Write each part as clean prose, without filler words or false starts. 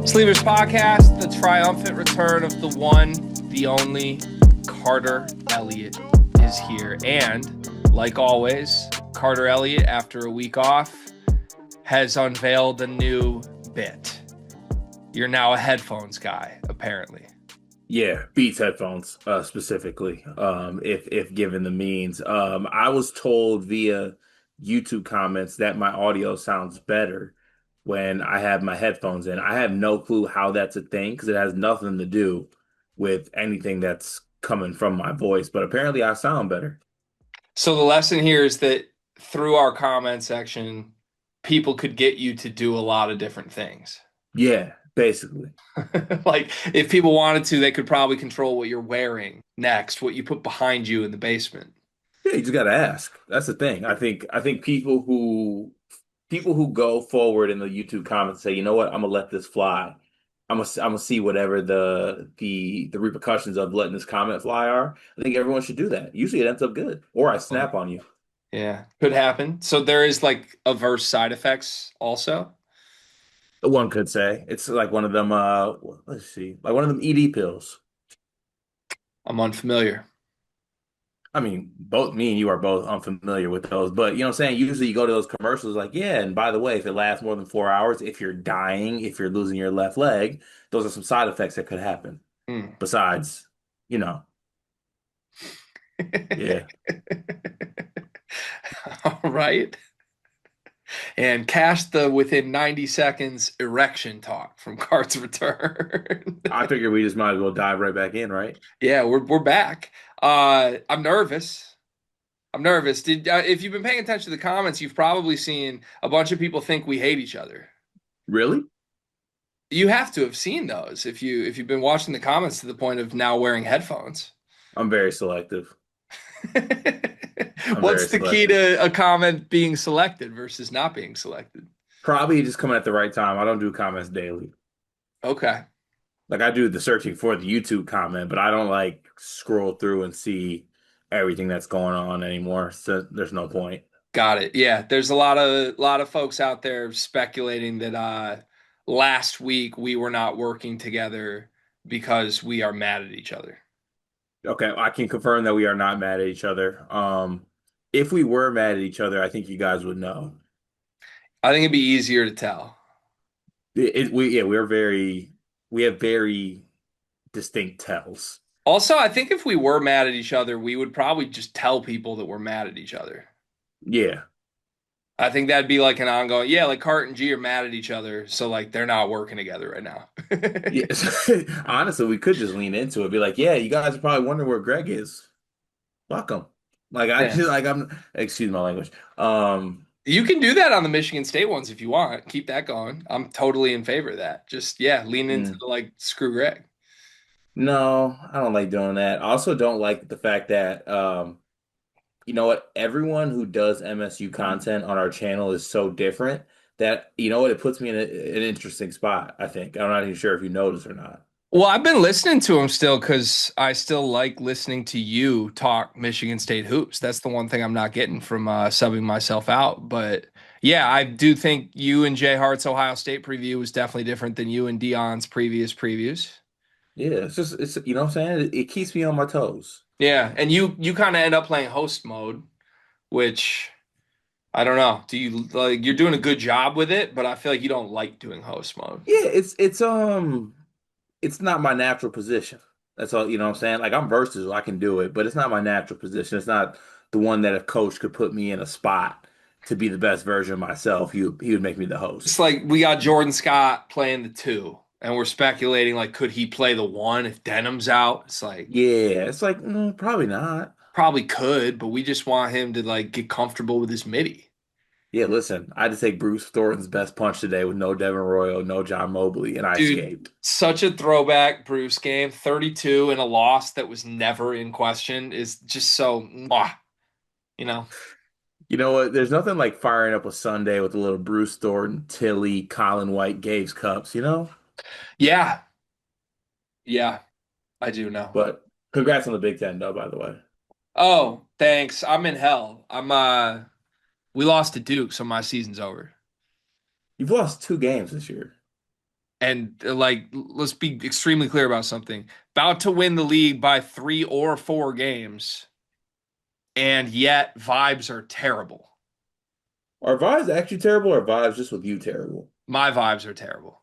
Sleevers Podcast, the triumphant return of the one, the only, Carter Elliott is here. And, like always, Carter Elliott, after a week off, has unveiled a new bit. You're now a headphones guy, apparently. Yeah, Beats headphones specifically, if given the means. I was told via YouTube comments that my audio sounds better when I have my headphones in. I have no clue how that's a thing because it has nothing to do with anything that's coming from my voice, but apparently I sound better. So the lesson here is that through our comment section, people could get you to do a lot of different things. Yeah, basically. Like if people wanted to, they could probably control what you're wearing next, what you put behind you in the basement. Yeah, you just gotta ask. That's the thing. I think people who go forward in the YouTube comments say, you know what, I'm gonna let this fly. I'm gonna see whatever the repercussions of letting this comment fly are. I think everyone should do that. Usually it ends up good. Or I snap on you. Yeah, could happen. So there is like adverse side effects also. One could say it's like one of them. Let's see, like one of them ED pills. I'm unfamiliar. I mean, both me and you are both unfamiliar with those, but you know what I'm saying? Usually you go to those commercials like, yeah, and by the way, if it lasts more than 4 hours, if you're dying, if you're losing your left leg, those are some side effects that could happen. Mm. Besides, you know, yeah. All right. And cash the within 90 seconds erection talk from Cart's return. I figure we just might as well dive right back in, right? Yeah, we're back. I'm nervous. I'm nervous. Did if you've been paying attention to the comments, you've probably seen a bunch of people think we hate each other. Really? You have to have seen those if you've been watching the comments to the point of now wearing headphones. I'm very selective. I'm very What's the key selective. to a comment being selected versus not being selected? Probably just coming at the right time. I don't do comments daily. Okay. Like I do the searching for the YouTube comment, but I don't like scroll through and see everything that's going on anymore. So there's no point. Got it. Yeah, there's a lot of folks out there speculating that last week we were not working together because we are mad at each other. Okay, I can confirm that we are not mad at each other. If we were mad at each other, I think you guys would know. I think it'd be easier to tell. We have very distinct tells. Also, I think if we were mad at each other, we would probably just tell people that we're mad at each other. Yeah. I think that'd be like an ongoing, yeah, like Cart and G are mad at each other, so like they're not working together right now. Yes. Honestly, we could just lean into it. Be like, yeah, you guys are probably wondering where Greg is. Fuck him. Like I Yeah. just like I'm excuse my language. You can do that on the Michigan State ones if you want. Keep that going. I'm totally in favor of that. Just yeah, lean into mm, the like screw Greg. no, I don't like doing that. I also don't like the fact that you know what, everyone who does MSU content on our channel is so different that you know what, it puts me in an interesting spot, I think. I'm not even sure if you notice or not. Well, I've been listening to him still because I still like listening to you talk Michigan State hoops. That's the one thing I'm not getting from subbing myself out. But yeah, I do think you and Jay Hart's Ohio State preview was definitely different than you and Dion's previous previews. Yeah, it's you know what I'm saying? It keeps me on my toes. Yeah, and you kind of end up playing host mode, which I don't know. Do you like you're doing a good job with it, but I feel like you don't like doing host mode. Yeah, it's not my natural position. That's all, you know what I'm saying? Like I'm versatile, I can do it, but it's not my natural position. It's not the one that a coach could put me in a spot to be the best version of myself. He would make me the It's host. like we got Jordan Scott playing the two, and we're speculating like could he play the one if Denham's out? It's like Yeah, it's like probably not. probably could, but we just want him to like get comfortable with his MIDI. Yeah, listen, I had to take Bruce Thornton's best punch today with no Devin Royal, no John Mobley, and I Dude, escaped. such a throwback Bruce game. 32 in a loss that was never in question is just so mwah, you know. You know what? There's nothing like firing up a Sunday with a little Bruce Thornton, Tilly, Colin White, Gabe's cups, you know? Yeah, yeah, I do know. But congrats on the Big Ten, though, by the way. Oh, thanks. I'm in hell. We lost to Duke, so my season's over. You've lost 2 games this year. And like, let's be extremely clear about something. About to win the league by 3 or 4 games, and yet vibes are terrible. Are vibes actually terrible or are vibes just with you terrible? My vibes are terrible.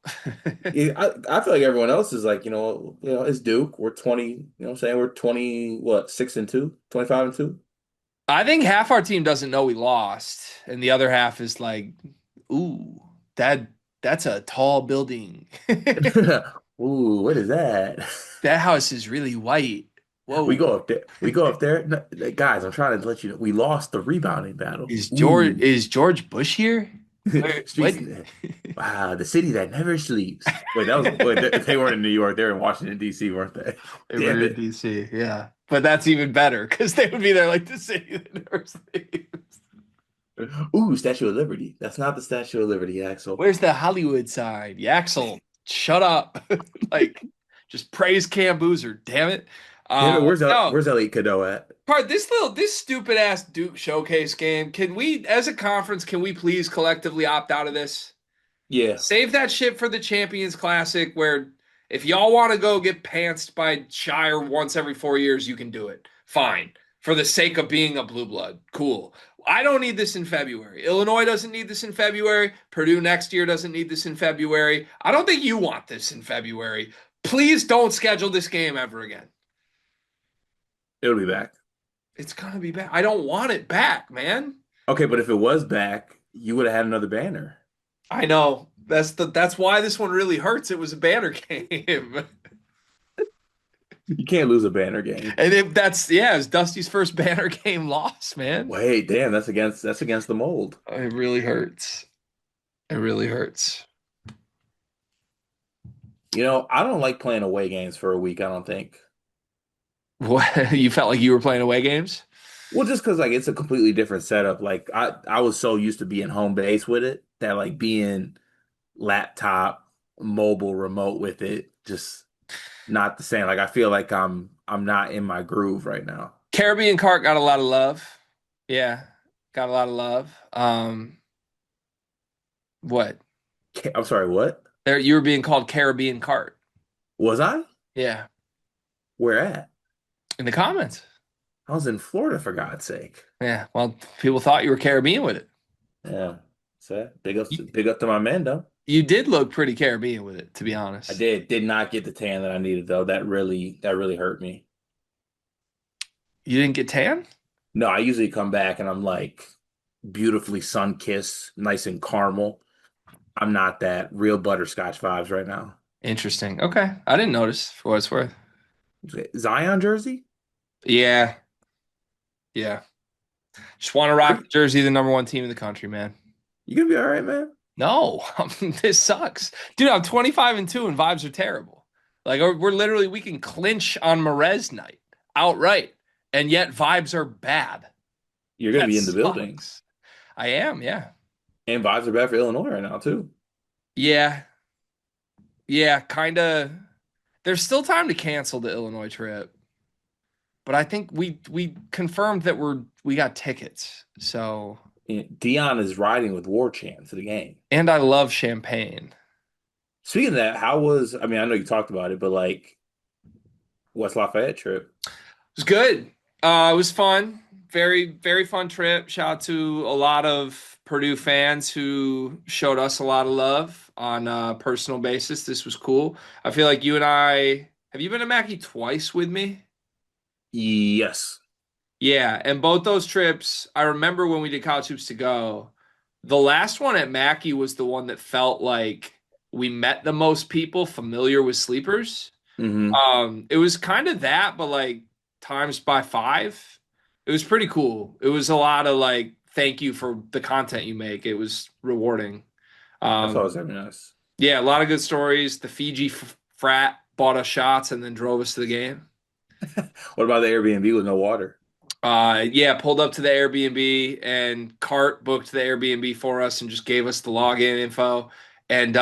Yeah, I feel like everyone else is like, it's Duke. We're 20, what I'm saying? We're 20, what, 6-2, 25-2? I think half our team doesn't know we lost, and the other half is like, "Ooh, that that's a tall building. Ooh, what is that? That house is really white. We Whoa, go up there. We go up there. No, guys, I'm trying to let you know we lost the rebounding battle. Ooh. Is George Bush here? Where, what? Streets. Wow, the city that never sleeps. Wait, they weren't in New York. They were in Washington, D.C., weren't they? They Damn were in it. DC, yeah. But that's even better because they would be there like the city that never sleeps. Ooh, Statue of Liberty. That's not the Statue of Liberty, Axel. Where's the Hollywood side? Yaxel, shut up. Like, just praise Cam Boozer, damn it. Damn it, No, where's Ellie Kado at? this stupid ass Duke showcase game. Can we, as a conference, can we please collectively opt out of this? Yeah, Save that shit for the Champions Classic, where if y'all want to go get pantsed by Scheyer once every 4 years, you can do it. Fine. For the sake of being a blue blood. Cool. I don't need this in February. Illinois doesn't need this in February. Purdue next year doesn't need this in February. I don't think you want this in February. Please don't schedule this game ever again. it'll be back. It's gonna be back. I don't want it back, man. Okay, but if it was back, you would have had another banner. I know. That's why this one really hurts. It was a banner game. You can't lose a banner game. And if that's yeah, it's Dusty's first banner game loss, man. Wait, damn, that's against the mold. It really hurts. It really hurts. I don't like playing away games for a week, I don't think. What you felt like you were playing away games? Well, just because like it's a completely different setup. Like I was so used to being home base with it that like being laptop, mobile, remote with it, just not the same. Like I feel like I'm not in my groove right now. Caribbean Cart got a lot of love. Yeah, got a lot of love. What? I'm sorry, what? There, you were being called Caribbean Cart. Was I? Yeah, Where at? in the comments. I was in Florida for God's sake. Yeah, well, people thought you were Caribbean with it. Yeah. So big up You, to big up to my man though. you did look pretty Caribbean with it, to be I honest. did not get the tan that I needed though. That really hurt me. You didn't get tan? No, I usually come back and I'm like beautifully sun-kissed, nice and caramel. I'm not that real butterscotch vibes right now. Interesting. Okay, I didn't notice for what it's worth. Zion jersey? Yeah, yeah. Just want to rock the jersey, of the number one team in the country, man. You gonna be all right, man? No, this sucks. Dude, I'm 25-2 and vibes are terrible. Like we're literally we can clinch on Merez night outright, and yet vibes are bad. You're gonna That be in the building. sucks. I am, yeah. And vibes are bad for Illinois right now too. Yeah. Yeah, kind of. There's still time to cancel the Illinois trip, but I think we confirmed that we got tickets. So, Dion is riding with war chant to the game. and I love champagne. Speaking of that, I mean, I know you talked about it, but like West Lafayette trip. It was good. It was fun. Very, very fun trip. Shout out to a lot of Purdue fans who showed us a lot of love on a personal basis. This was cool. I feel like you and I have you been to Mackey twice with me? Yes. Yeah, and both those trips, I remember when we did College Hoops to Go. The last one at Mackey was the one that felt like we met the most people familiar with sleepers. Hmm. It was kind of that, but like times by five. It was pretty cool. It was a lot of like, thank you for the content you make. It was rewarding. That's always Um, very nice. yeah, a lot of good stories. The Fiji frat bought us shots and then drove us to the game. What about the Airbnb with no water? Yeah, pulled up to the Airbnb and Cart booked the Airbnb for us and just gave us the login info. And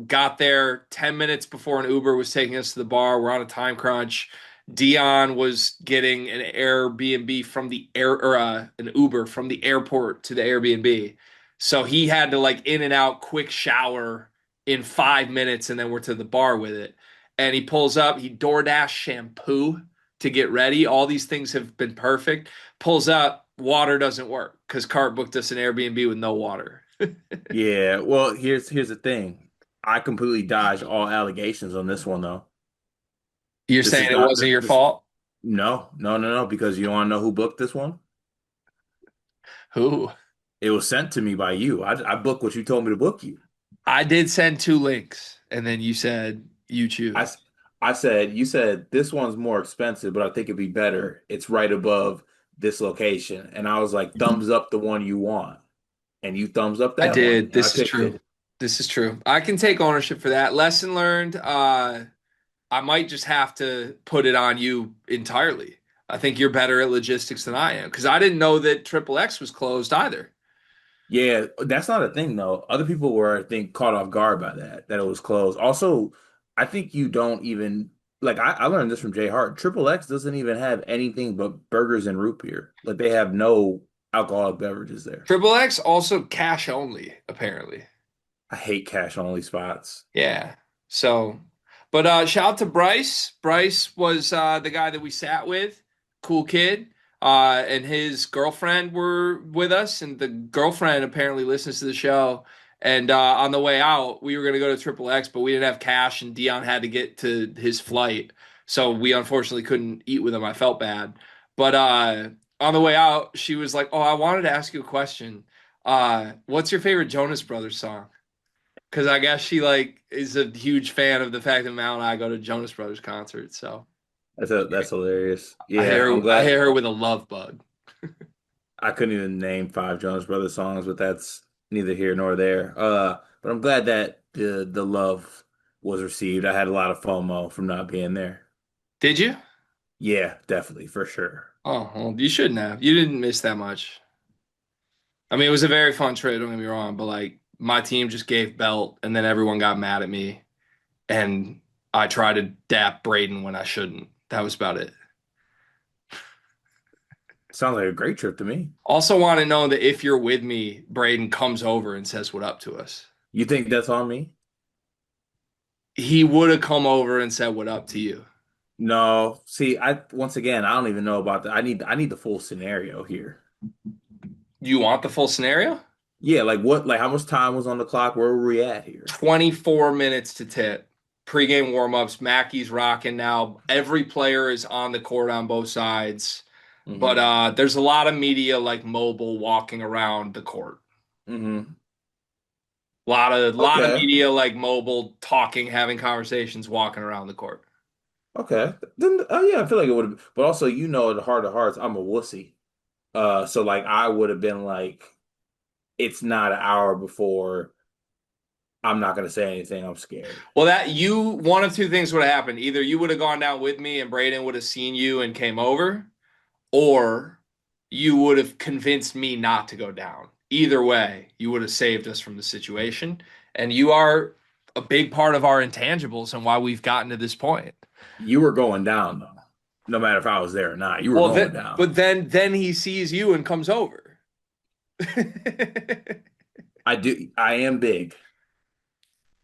got there 10 minutes before an Uber was taking us to the bar. We're on a time crunch. Dion was getting an Airbnb from the air or an Uber from the airport to the Airbnb. So he had to like in and out quick shower in 5 minutes and then we're to the bar with it. And he pulls up, he DoorDash shampoo to get ready. All these things have been perfect. Pulls up, water doesn't work because Cart booked us an Airbnb with no water. Yeah, well, here's the thing. I completely dodged all allegations on this one though. You're This saying is it not wasn't this, your this fault? no, because you want to know who booked this one? Who? It was sent to me by you. I booked what you told me to book you. I did send two links, and then you said you I, choose. s- I said, you said this one's more expensive, but I think it'd be better. It's right above this location. And I was like, thumbs up the one you want. And you thumbs up I that one. did. And I This is picked true. it. This is true. I can take ownership for that. Lesson learned. I might just have to put it on you entirely. I think you're better at logistics than I am because I didn't know that Triple X was closed either. Yeah, that's not a thing though. Other people were, I think, caught off guard by that it was closed. Also, I think you don't even like I learned this from Jay Hart. Triple X doesn't even have anything but burgers and root beer. Like they have no alcoholic beverages there. Triple X also cash only, apparently. I hate cash only spots. Yeah. So, but shout out to Bryce. Bryce was the guy that we sat with, cool kid. And his girlfriend were with us, and the girlfriend apparently listens to the show. And on the way out, we were gonna go to Triple X, but we didn't have cash, and Dion had to get to his flight, so we unfortunately couldn't eat with him. I felt bad, but on the way out, she was like, "Oh, I wanted to ask you a question. What's your favorite Jonas Brothers song?" Because I guess she like is a huge fan of the fact that Mal and I go to Jonas Brothers concerts. So That's hilarious. Yeah, I'm I glad hit her with a love bug. I couldn't even name five Jonas Brothers songs, but that's neither here nor there. But I'm glad that the love was received. I had a lot of FOMO from not being there. Did you? Yeah, definitely, for sure. Oh, well, you shouldn't have. You didn't miss that much. I mean, it was a very fun trip. Don't get me wrong, but like my team just gave belt, and then everyone got mad at me, and I tried to dap Braden when I shouldn't. That was about it. Sounds like a great trip to me. Also, want to know that if you're with me, Braden comes over and says what up to us. You think that's on me? He would have come over and said what up to you. No. See, I once again, I don't even know about that. I need the full scenario here. You want the full scenario? Yeah, like what, like how much time was on the clock? Where were we at here? 24 minutes to tip. Pre-game warm-ups. Mackey's rocking now. Every player is on the court on both sides. But Hmm. there's a lot of media like mobile walking around the court. Hmm. A lot of Okay. media like mobile talking, having conversations, walking around the court. Okay. Then yeah, I feel like it would have, but also at the heart of hearts, I'm a wussy. So like I would have been like, it's not an hour before. I'm not gonna say anything. I'm scared. Well, that you one of two things would have happened. Either you would have gone down with me and Braden would have seen you and came over, or you would have convinced me not to go down. Either way, you would have saved us from the situation. And you are a big part of our intangibles and why we've gotten to this point. You were going down though, no matter if I was there or not. You were Well, going down. but then he sees you and comes over. I do. I am big.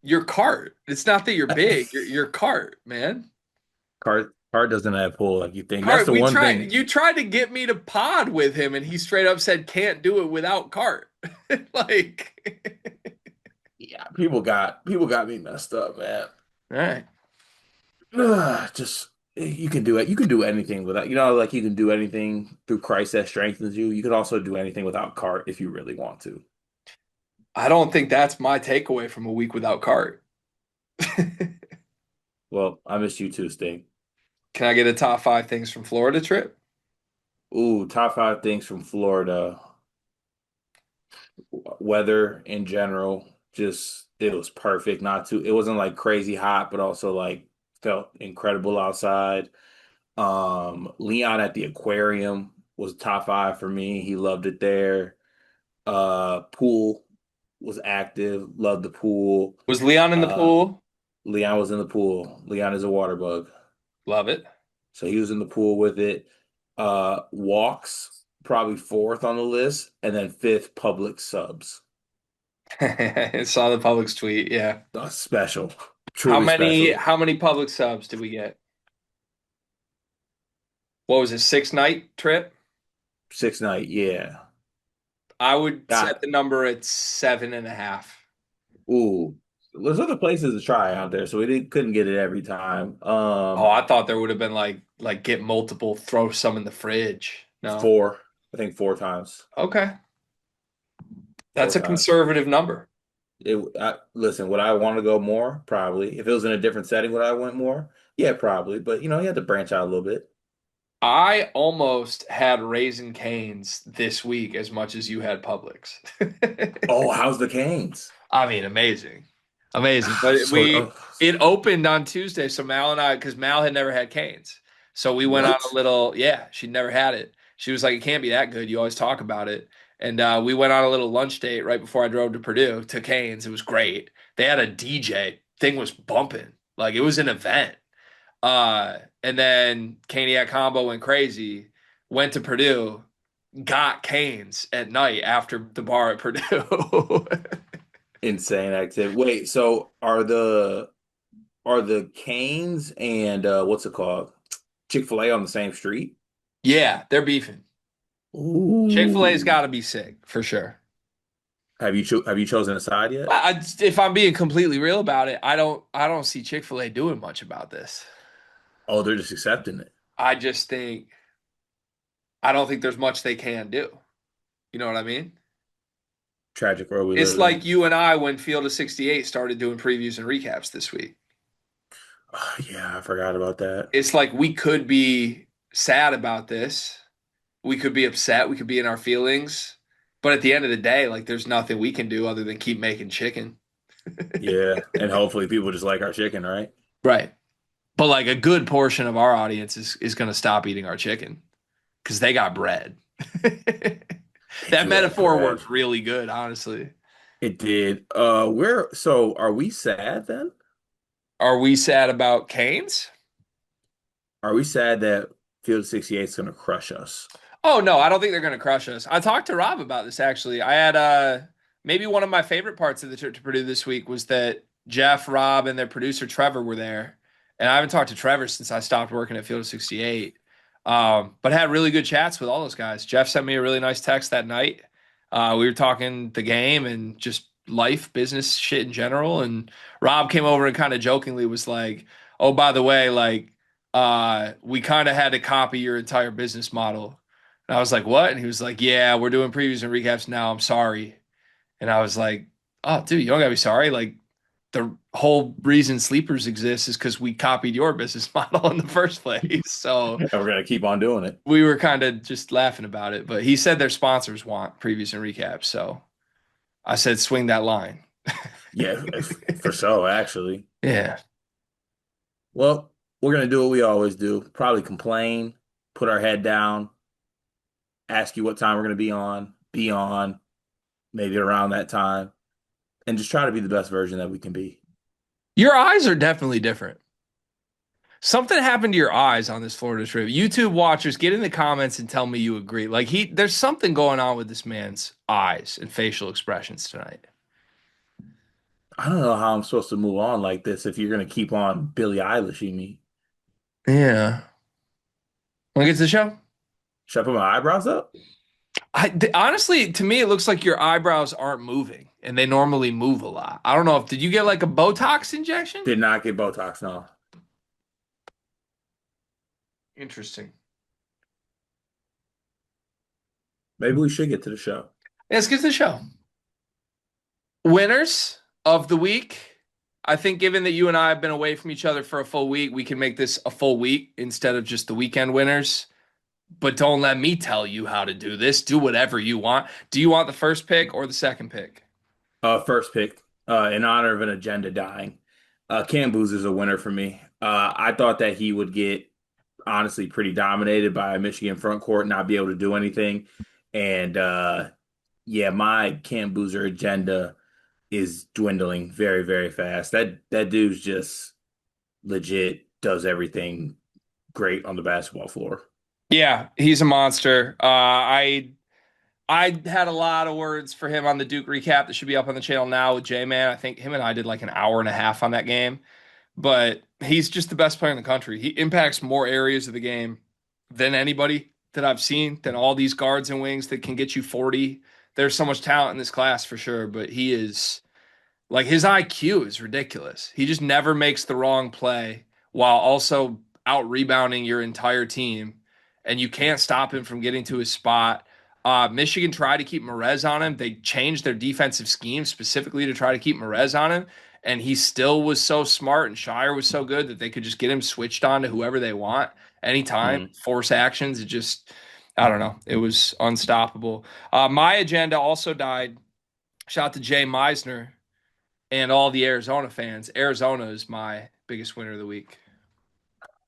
Your cart. It's not that you're big. Your cart, man. Cart doesn't have pull like you think. That's Cart. the We one tried. thing. You tried to get me to pod with him, and he straight up said can't do it without cart. Like, Yeah, people got me messed up, man. all right. Just you can do it. You can do anything without, like you can do anything through Christ that strengthens you. You can also do anything without cart if you really want to. I don't think that's my takeaway from a week without cart. Can Well, I miss you too, Sting. I get a top five things from Florida trip? Ooh, top five things from Florida. Weather in general, just it was perfect. Not too, it wasn't like crazy hot, but also like felt incredible outside. Leon at the aquarium was top five for me. He loved it there. Pool was active, loved the pool. Was Leon in the Uh, pool? Leon was in the pool. Leon is a water bug. Love it. So he was in the pool with it. Walks probably fourth on the list, and then fifth public subs. I saw the Publix tweet. Yeah. Special, How truly many special. how many public subs did we get? What was it, 6 night trip? 6 night, yeah. I would set Got the number at 7.5. ooh. There's other places to try out there, so we couldn't get it every time. Oh, I thought there would have been like get multiple, throw some in the fridge. No. Four, I think 4 times. Okay. Four That's a times. conservative number. Listen, would I want to go more? Probably. If it was in a different setting, would I want more? Yeah, probably. But you had to branch out a little bit. I almost had Raisin Canes this week as much as you had Publix. Oh, how's the Canes? I mean, amazing. Amazing. But So, it opened on Tuesday, so Mal and I, because Mal had never had Canes. So we went on a what? little, yeah, she'd never had it. She was like, it can't be that good. You always talk about it. And we went on a little lunch date right before I drove to Purdue to Canes. It was great. They had a DJ. Thing was bumping. Like it was an event. And then Caniac Combo went crazy, went to Purdue, got Canes at night after the bar at Purdue. Insane activity. Wait, so are the Canes and what's it called? Chick-fil-A on the same street? Yeah, they're beefing. Chick-fil-A's Ooh. got to be sick for sure. Have you chosen a side yet? If I'm being completely real about it, I don't see Chick-fil-A doing much about this. Oh, they're just accepting it. I just think I don't think there's much they can do. You know what I mean? Tragic world we It's live in. like you and I when Field of 68 started doing previews and recaps this week. Oh, yeah, I forgot about that. It's like we could be sad about this. We could be upset. We could be in our feelings. But at the end of the day, like there's nothing we can do other than keep making chicken. Yeah, and hopefully people just like our chicken, right? Right. But like a good portion of our audience is going to stop eating our chicken because they got bread. They That do have metaphor bread. works really good, honestly. It did. Are we sad then? Are we sad about Canes? Are we sad that Field 68 is going to crush us? Oh no, I don't think they're going to crush us. I talked to Rob about this actually. I had maybe one of my favorite parts of the trip to Purdue this week was that Jeff, Rob, and their producer Trevor were there. And I haven't talked to Trevor since I stopped working at Field of 68. But had really good chats with all those guys. Jeff sent me a really nice text that night. We were talking the game and just life, business shit in general. And Rob came over and kind of jokingly was like, "Oh, by the way, like we kind of had to copy your entire business model." And I was like, "What?" And he was like, "Yeah, we're doing previews and recaps now. I'm sorry." And I was like, "Oh, dude, you don't gotta be sorry. Like the whole reason sleepers exist is because we copied your business model in the first place." So And we're going to keep on doing it. we were kind of just laughing about it. But he said their sponsors want previews and recaps. So I said, swing that line. Yeah, for sure, actually. Yeah. Well, we're going to do what we always do. Probably complain, put our head down, ask you what time we're going to be on, maybe around that time, and just try to be the best version that we can be. Your eyes are definitely different. Something happened to your eyes on this Florida trip. YouTube watchers, get in the comments and tell me you agree. Like there's something going on with this man's eyes and facial expressions tonight. I don't know how I'm supposed to move on like this if you're going to keep on Billie Eilishing me. Yeah. Want to get to the show? Should I put my eyebrows up? Honestly, to me, it looks like your eyebrows aren't moving, and they normally move a lot. I don't know if did you get like a Botox injection? Did not get Botox, no. Interesting. Maybe we should get to the show. Yeah, let's get to the show. Winners of the week. I think given that you and I have been away from each other for a full week, we can make this a full week instead of just the weekend winners. But don't let me tell you how to do this. Do whatever you want. Do you want the first pick or the second pick? First pick, in honor of an agenda dying. Cam Boozer's a winner for me. I thought that he would get honestly pretty dominated by Michigan front court, not be able to do anything. And yeah, my Cam Boozer agenda is dwindling very, very fast. That dude's just legit does everything great on the basketball floor. Yeah, he's a monster. I had a lot of words for him on the Duke recap that should be up on the channel now with J-Man. I think him and I did like an hour and a half on that game, but he's just the best player in the country. He impacts more areas of the game than anybody that I've seen, than all these guards and wings that can get you 40. There's so much talent in this class for sure, but he is like his IQ is ridiculous. He just never makes the wrong play while also out rebounding your entire team, and you can't stop him from getting to his spot. Michigan tried to keep Merez on him. They changed their defensive scheme specifically to try to keep Merez on him, and he still was so smart and Scheyer was so good that they could just get him switched on to whoever they want anytime. Mhm. Force actions. It just, I don't know. It was unstoppable. My agenda also died. Shout out to Jay Meisner and all the Arizona fans. Arizona is my biggest winner of the week.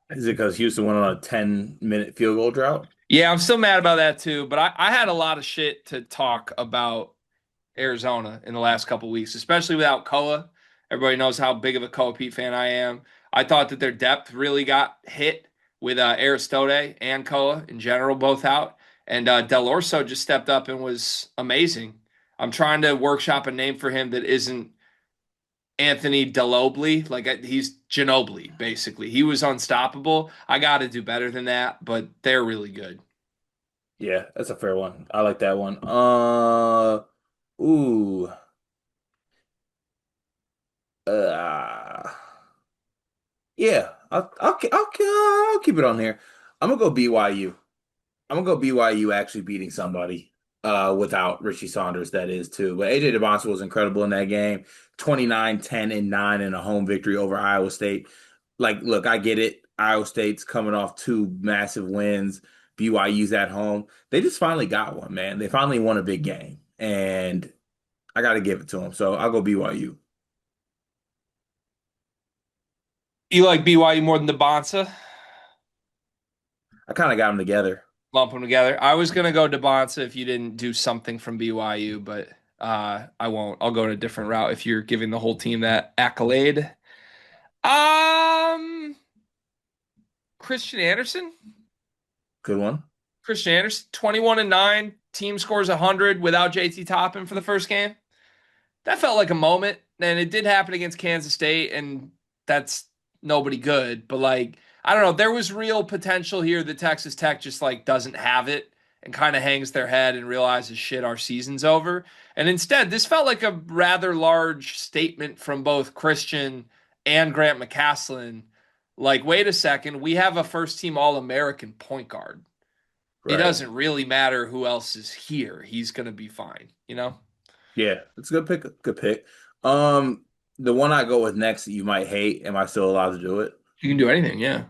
Is it because Houston went on a 10-minute field goal drought? Yeah, I'm still mad about that too, but I had a lot of shit to talk about Arizona in the last couple of weeks, especially without Koa. Everybody knows how big of a Koa Pete fan I am. I thought that their depth really got hit with Aristote and Koa in general, both out. And Del Orso just stepped up and was amazing. I'm trying to workshop a name for him that isn't Anthony Delobly. Like he's Ginobili, basically. He was unstoppable. I got to do better than that, but they're really good. Yeah, that's a fair one. I like that one. Ooh. Uh, yeah, I'll keep it on here. I'm gonna go BYU. I'm gonna go BYU actually beating somebody without Richie Saunders, that is too. But AJ DeBonson was incredible in that game. 29, 10, and 9 in a home victory over Iowa State. Like, look, I get it. Iowa State's coming off two massive wins. BYU's at home. They just finally got one, man. They finally won a big game. And I gotta give it to them. So I'll go BYU. You like BYU more than the Bonsa? I kind of got them together. Lump them together. I was gonna go DeBonsa if you didn't do something from BYU, but I won't. I'll go in a different route if you're giving the whole team that accolade. Um, Christian Anderson. Good one. Christian Anderson, 21 and 9. Team scores 100 without JT Toppin for the first game. That felt like a moment, and it did happen against Kansas State, and that's nobody good. But like, I don't know, there was real potential here that Texas Tech just like doesn't have it and kind of hangs their head and realizes shit, our season's over. And instead, this felt like a rather large statement from both Christian and Grant McCaslin. Like, wait a second, we have a first team All American point guard. It Right. doesn't really matter who else is here. He's going to be fine, you know? Yeah, it's a good pick. Good pick. Um, the one I go with next that you might hate, am I still allowed to do it? You can do anything, yeah.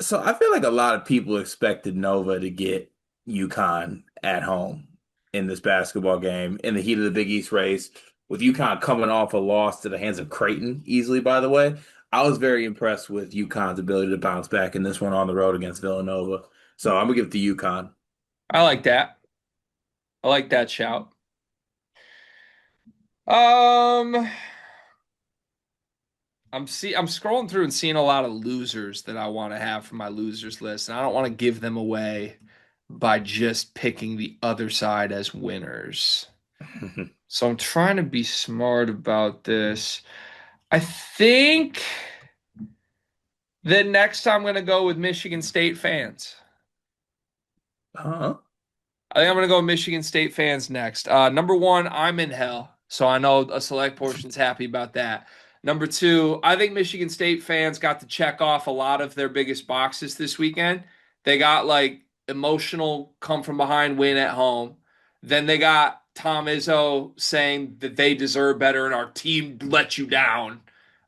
So I feel like a lot of people expected Nova to get UConn at home in this basketball game in the heat of the Big East race, with UConn coming off a loss to the hands of Creighton easily, by the way. I was very impressed with UConn's ability to bounce back in this one on the road against Villanova. So I'm gonna give it to UConn. I like that. I like that shout. Um, I'm scrolling through and seeing a lot of losers that I want to have for my losers list, and I don't want to give them away by just picking the other side as winners. So I'm trying to be smart about this. I think that next I'm going to go with Michigan State fans. Huh? I think I'm gonna go Michigan State fans next. Number one, I'm in hell, so I know a select portion's happy about that. Number two, I think Michigan State fans got to check off a lot of their biggest boxes this weekend. They got like emotional come from behind win at home. Then they got Tom Izzo saying that they deserve better and our team let you down,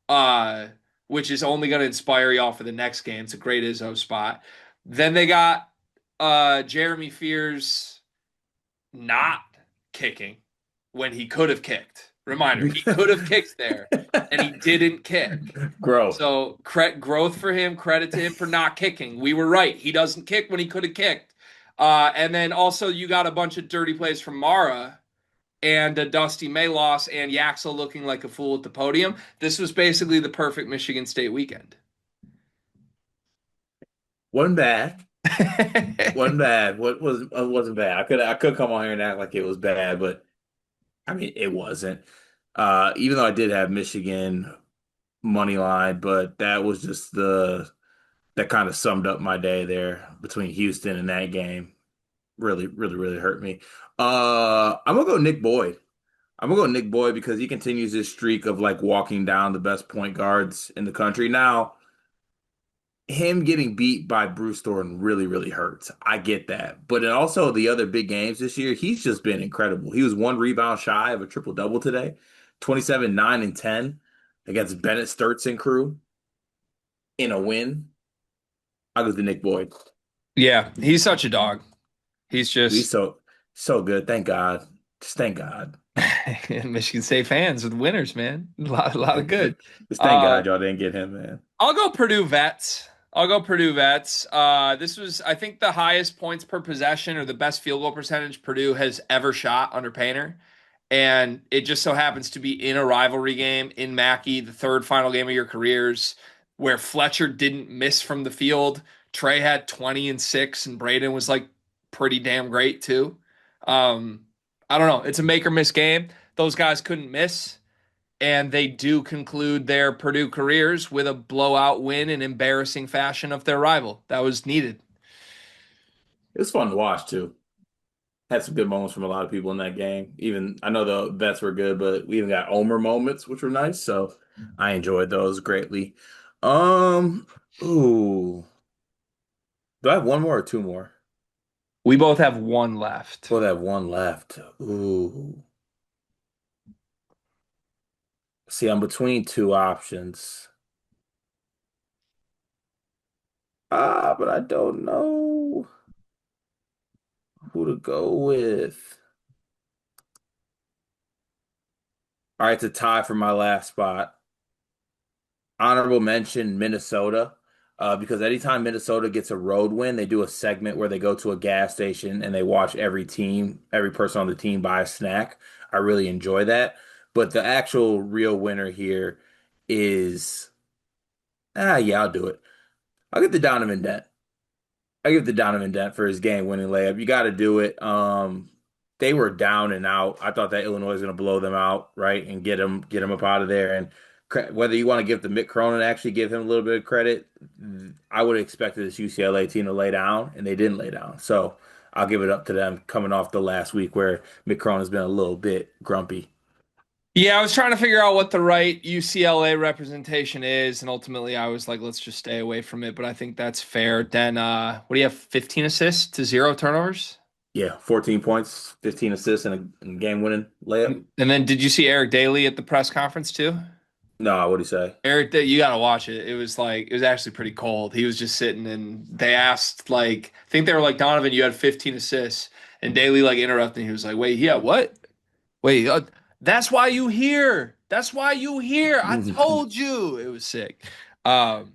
uh, which is only going to inspire y'all for the next game. It's a great Izzo spot. Then they got Jeremy Fears not kicking when he could have kicked. Reminder, he could have kicked there and he didn't kick. Growth. So growth for him, credit to him for not kicking. We were right. He doesn't kick when he could have kicked. And then also you got a bunch of dirty plays from Mara and a Dusty May loss and Yaxel looking like a fool at the podium. This was basically the perfect Michigan State weekend. Wasn't bad. Wasn't bad. What was wasn't bad. I could come on here and act like it was bad, but I mean it wasn't. Even though I did have Michigan money line, but that was just the that kind of summed up my day there between Houston and that game. Really, really, really hurt me. I'm gonna go Nick Boyd. I'm gonna go Nick Boyd because he continues his streak of like walking down the best point guards in the country. Now, him getting beat by Bruce Thornton really, really hurts. I get that. But then also the other big games this year, he's just been incredible. He was one rebound shy of a triple double today, 27, 9, and 10 against Bennett Sturts and crew in a win. I'll go to Nick Boyd. Yeah, he's such a dog. He's He's just so good. Thank God. Just thank God. Michigan State fans with winners, man. A lot of good. Just thank Uh, God y'all didn't get him, man. I'll go Purdue Vets. I'll go Purdue Vets. This was, I think, the highest points per possession or the best field goal percentage Purdue has ever shot under Painter. And it just so happens to be in a rivalry game in Mackey, the third final game of your careers, where Fletcher didn't miss from the field. Trey had 20 and 6, and Braden was like pretty damn great too. Um, I don't know. It's a make or miss game. Those guys couldn't miss, and they do conclude their Purdue careers with a blowout win in embarrassing fashion of their rival. That was needed. It was fun to watch too. Had some good moments from a lot of people in that game. Even I know the bets were good, but we even got Omer moments, which were nice. So I enjoyed those greatly. Um, ooh, do I have one more or two more? We both have one left. Well, I have one left. Ooh, see, I'm between two options. But I don't know who to go with. All right, it's a tie for my last spot. Honorable mention Minnesota, because anytime Minnesota gets a road win, they do a segment where they go to a gas station and they watch every team, every person on the team buy a snack. I really enjoy that. But the actual real winner here is, yeah, I'll do it. I'll get the Donovan Dent. I give the Donovan Dent for his game-winning layup. You got to do it. They were down and out. I thought that Illinois was going to blow them out, right, and get them up out of there. And whether you want to give the Mick Cronin actually give him a little bit of credit, I would have expected this UCLA team to lay down, and they didn't lay down. So I'll give it up to them coming off the last week where Mick Cronin's been a little bit grumpy. Yeah, I was trying to figure out what the right UCLA representation is, and ultimately I was like, let's just stay away from it. But I think that's fair. Then, what do you have? 15 assists to 0 turnovers. Yeah, 14 points, 15 assists, and a game-winning layup. And then, did you see Eric Daly at the press conference too? No, what'd he say? Eric, you got to watch it. It was like it was actually pretty cold. He was just sitting, and they asked like, I think they were like, Donovan, you had 15 assists, and Daly like interrupting. He was like, wait, yeah, what? Wait, that's why you here. That's why you here. I told you. It was sick. Um,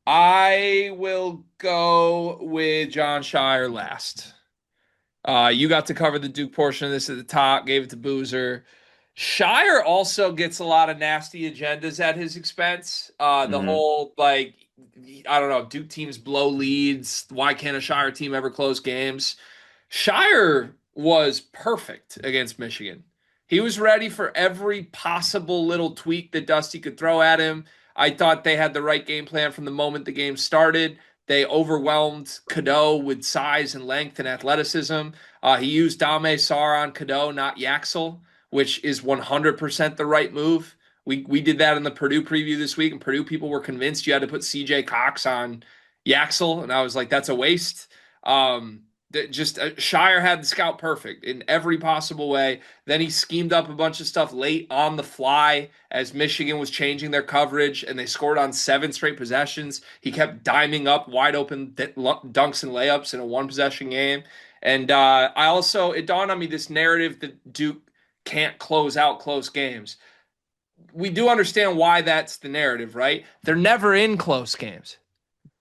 I will go with John Scheyer last. You got to cover the Duke portion of this at the top, gave it to Boozer. Scheyer also gets a lot of nasty agendas at his expense. The hmm whole, like, I don't know, Duke teams blow leads. Why can't a Scheyer team ever close games? Scheyer was perfect against Michigan. He was ready for every possible little tweak that Dusty could throw at him. I thought they had the right game plan from the moment the game started. They overwhelmed Kado with size and length and athleticism. He used Dame Sar on Kado, not Yaxel, which is 100% the right move. We did that in the Purdue preview this week, and Purdue people were convinced you had to put CJ Cox on Yaxel, and I was like, that's a waste. Scheyer had the scout perfect in every possible way. Then he schemed up a bunch of stuff late on the fly as Michigan was changing their coverage, and they scored on 7 straight possessions. He kept diming up wide open dunks and layups in a one possession game. And it dawned on me this narrative that Duke can't close out close games. We do understand why that's the narrative, right? They're never in close games.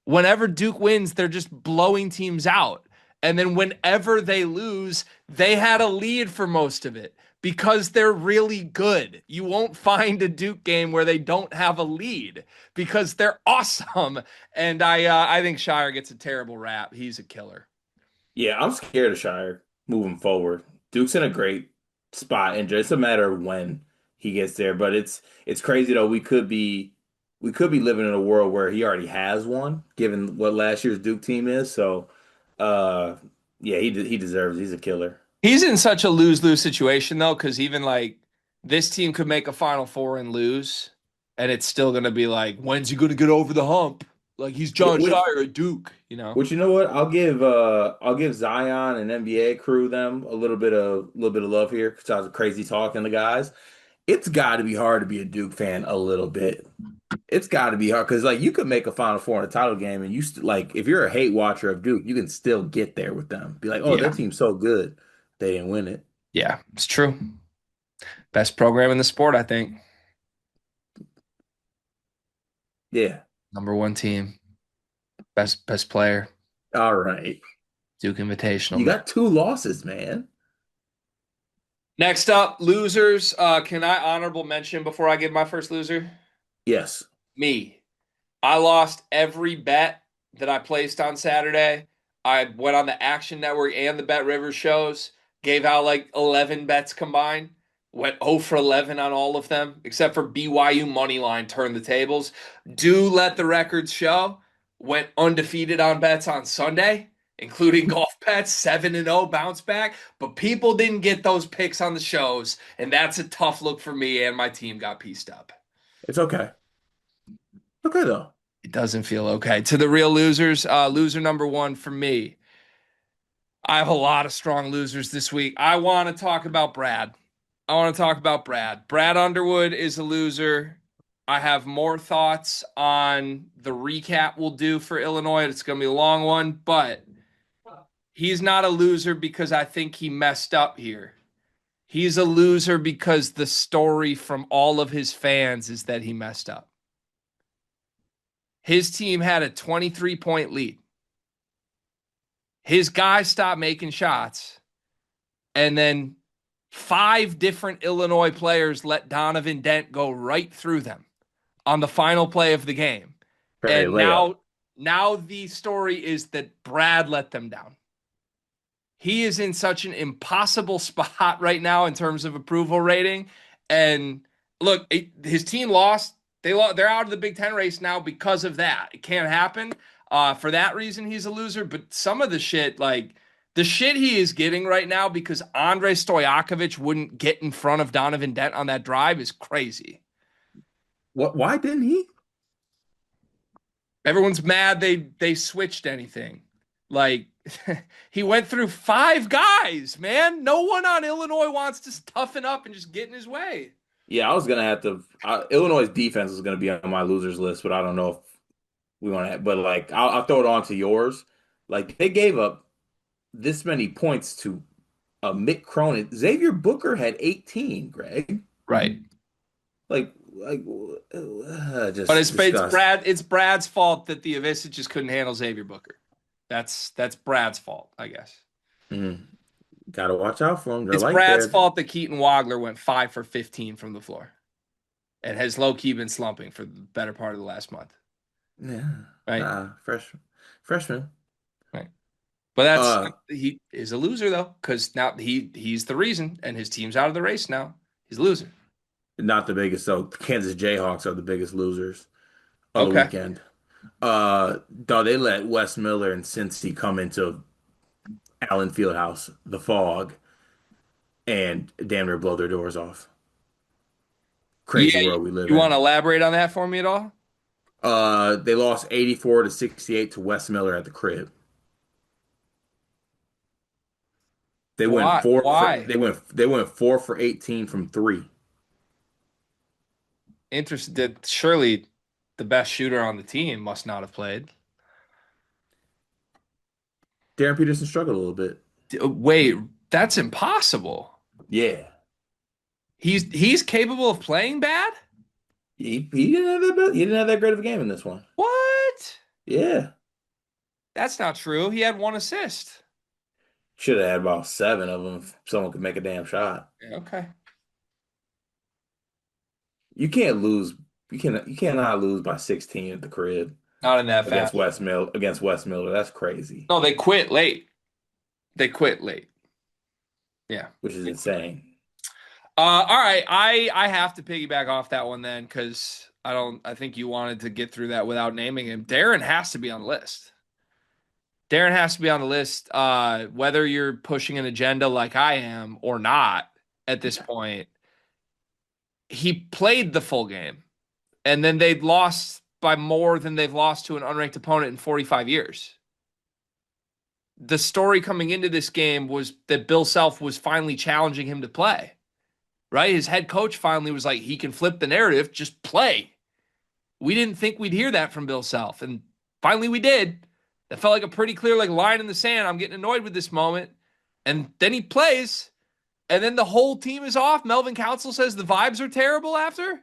Whenever Duke wins, they're just blowing teams out. And then whenever they lose, they had a lead for most of it because they're really good. You won't find a Duke game where they don't have a lead because they're awesome. And I think Scheyer gets a terrible rap. He's a killer. Yeah, I'm scared of Scheyer moving forward. Duke's in a great spot, and just a matter of when he gets there. But it's crazy though. We could be living in a world where he already has one, given what last year's Duke team is. So, uh, yeah, he deserves. He's a killer. He's in such a lose-lose situation though, because even like this team could make a Final Four and lose, and it's still gonna be like, when's he gonna get over the hump? Like he's John Which, Scheyer at Duke, you know? which you know what? I'll give Zion and NBA crew them a little bit of love here because I was crazy talking to guys. It's got to be hard to be a Duke fan a little bit. It's got to be hard because like you could make a Final Four in a title game, and like if you're a hate watcher of Duke, you can still get there with them. Be like, oh, their Yeah. team's so good, they didn't win it. Yeah, it's true. Best program in the sport, I think. Yeah. Number one team. Best player. All right. Duke Invitational, You man. got two losses, man. Next up, losers. Can I honorable mention before I give my first loser? Yes. Me. I lost every bet that I placed on Saturday. I went on the Action Network and the Bet Rivers shows, gave out like 11 bets combined, went 0 for 11 on all of them, except for BYU Moneyline turned the tables. Do let the records show, went undefeated on bets on Sunday, including golf bets, 7-0 bounce back, but people didn't get those picks on the shows, and that's a tough look for me, and my team got pieced up. It's okay. Okay though. It doesn't feel okay. To the real losers, loser number one for me. I have a lot of strong losers this week. I want to talk about Brad. I want to talk about Brad. Brad Underwood is a loser. I have more thoughts on the recap we'll do for Illinois. It's going to be a long one, but he's not a loser because I think he messed up here. He's a loser because the story from all of his fans is that he messed up. His team had a 23-point lead. His guys stopped making shots. And then 5 different Illinois players let Donovan Dent go right through them on the final play of the game. Hey, And layup. now the story is that Brad let them down. He is in such an impossible spot right now in terms of approval rating. And look, his team lost. They're out of the Big Ten race now because of that. It can't happen. For that reason, he's a loser. But some of the shit, like the shit he is getting right now because Andrei Stojakovic wouldn't get in front of Donovan Dent on that drive is crazy. Why didn't he? Everyone's mad they switched anything. Like he went through 5 guys, man. No one on Illinois wants to toughen up and just get in his way. Yeah, I was gonna have to. Illinois' defense is gonna be on my losers list, but I don't know if we want to. But like, I'll throw it on to yours. Like they gave up this many points to Mick Cronin. Xavier Booker had 18. Greg, Right. just But it's disgust. Brad's fault that the Avicic just couldn't handle Xavier Booker. That's Brad's fault, I guess. Mm, gotta watch out for them. They're It's like Brad's there. fault that Keaton Wagler went 5 for 15 from the floor and has low key been slumping for the better part of the last month. Yeah, Right. freshman. Right. But Uh, he is a loser though, because now he's the reason, and his team's out of the race now. He's a loser. not the biggest. So Kansas Jayhawks are the biggest losers of the Okay. weekend. Though they let Wes Miller and Cincy come into Allen Fieldhouse, the fog, and damn near blow their doors off. Crazy Yeah, world we live you want in. to elaborate on that for me at all? They lost 84 to 68 to Wes Miller at the crib. Why? Why? They went 4 for 18 from three. Interested. Surely the best shooter on the team must not have played. Darren Peterson struggled a little bit. Wait, that's impossible. Yeah. He's capable of playing bad? He didn't have that great of a game in this one. What? Yeah. That's not true. He had 1 assist. Should have had about seven of them if someone could make a damn shot. Yeah, okay. You can't lose. You cannot lose by 16 at the crib Not in that against fashion. West Miller. That's crazy, No, they quit late. They quit late. Yeah. which is insane. All right. I have to piggyback off that one then because I think you wanted to get through that without naming him. Darren has to be on the list. Darren has to be on the list. Whether you're pushing an agenda like I am or not at this point, he played the full game. And then they'd lost by more than they've lost to an unranked opponent in 45 years. The story coming into this game was that Bill Self was finally challenging him to play, right? His head coach finally was like, he can flip the narrative, just play. We didn't think we'd hear that from Bill Self, and finally we did. That felt like a pretty clear line in the sand. I'm getting annoyed with this moment. And then he plays, and then the whole team is off. Melvin Council says the vibes are terrible after.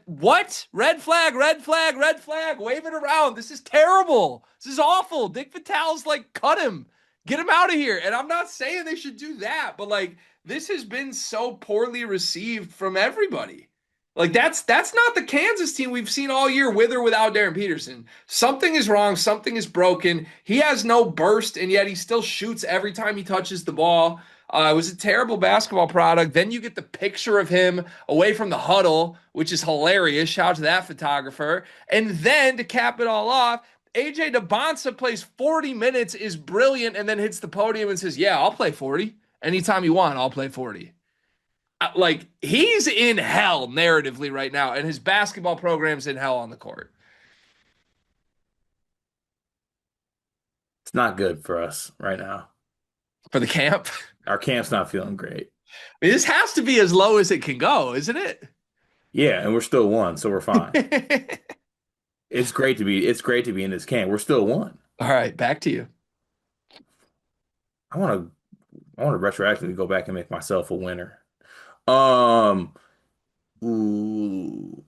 What? Red flag, red flag, red flag. Wave it around. This is terrible. This is awful. Dick Vitale's cut him. Get him out of here. And I'm not saying they should do that, but this has been so poorly received from everybody. That's not the Kansas team we've seen all year with or without Darren Peterson. Something is wrong. Something is broken. He has no burst, and yet he still shoots every time he touches the ball. It was a terrible basketball product. Then you get the picture of him away from the huddle, which is hilarious. Shout out to that photographer. And then to cap it all off, AJ DeBonsa plays 40 minutes, is brilliant, and then hits the podium and says, yeah, I'll play 40. Anytime you want, I'll play 40. He's in hell narratively right now, and his basketball program's in hell on the court. It's not good for us right now. For the camp. Our camp's not feeling great. This has to be as low as it can go, isn't it? Yeah, and we're still one, so we're fine. It's great to be in this camp. We're still one. All right, back to you. I want to retroactively go back and make myself a winner. Um, ooh,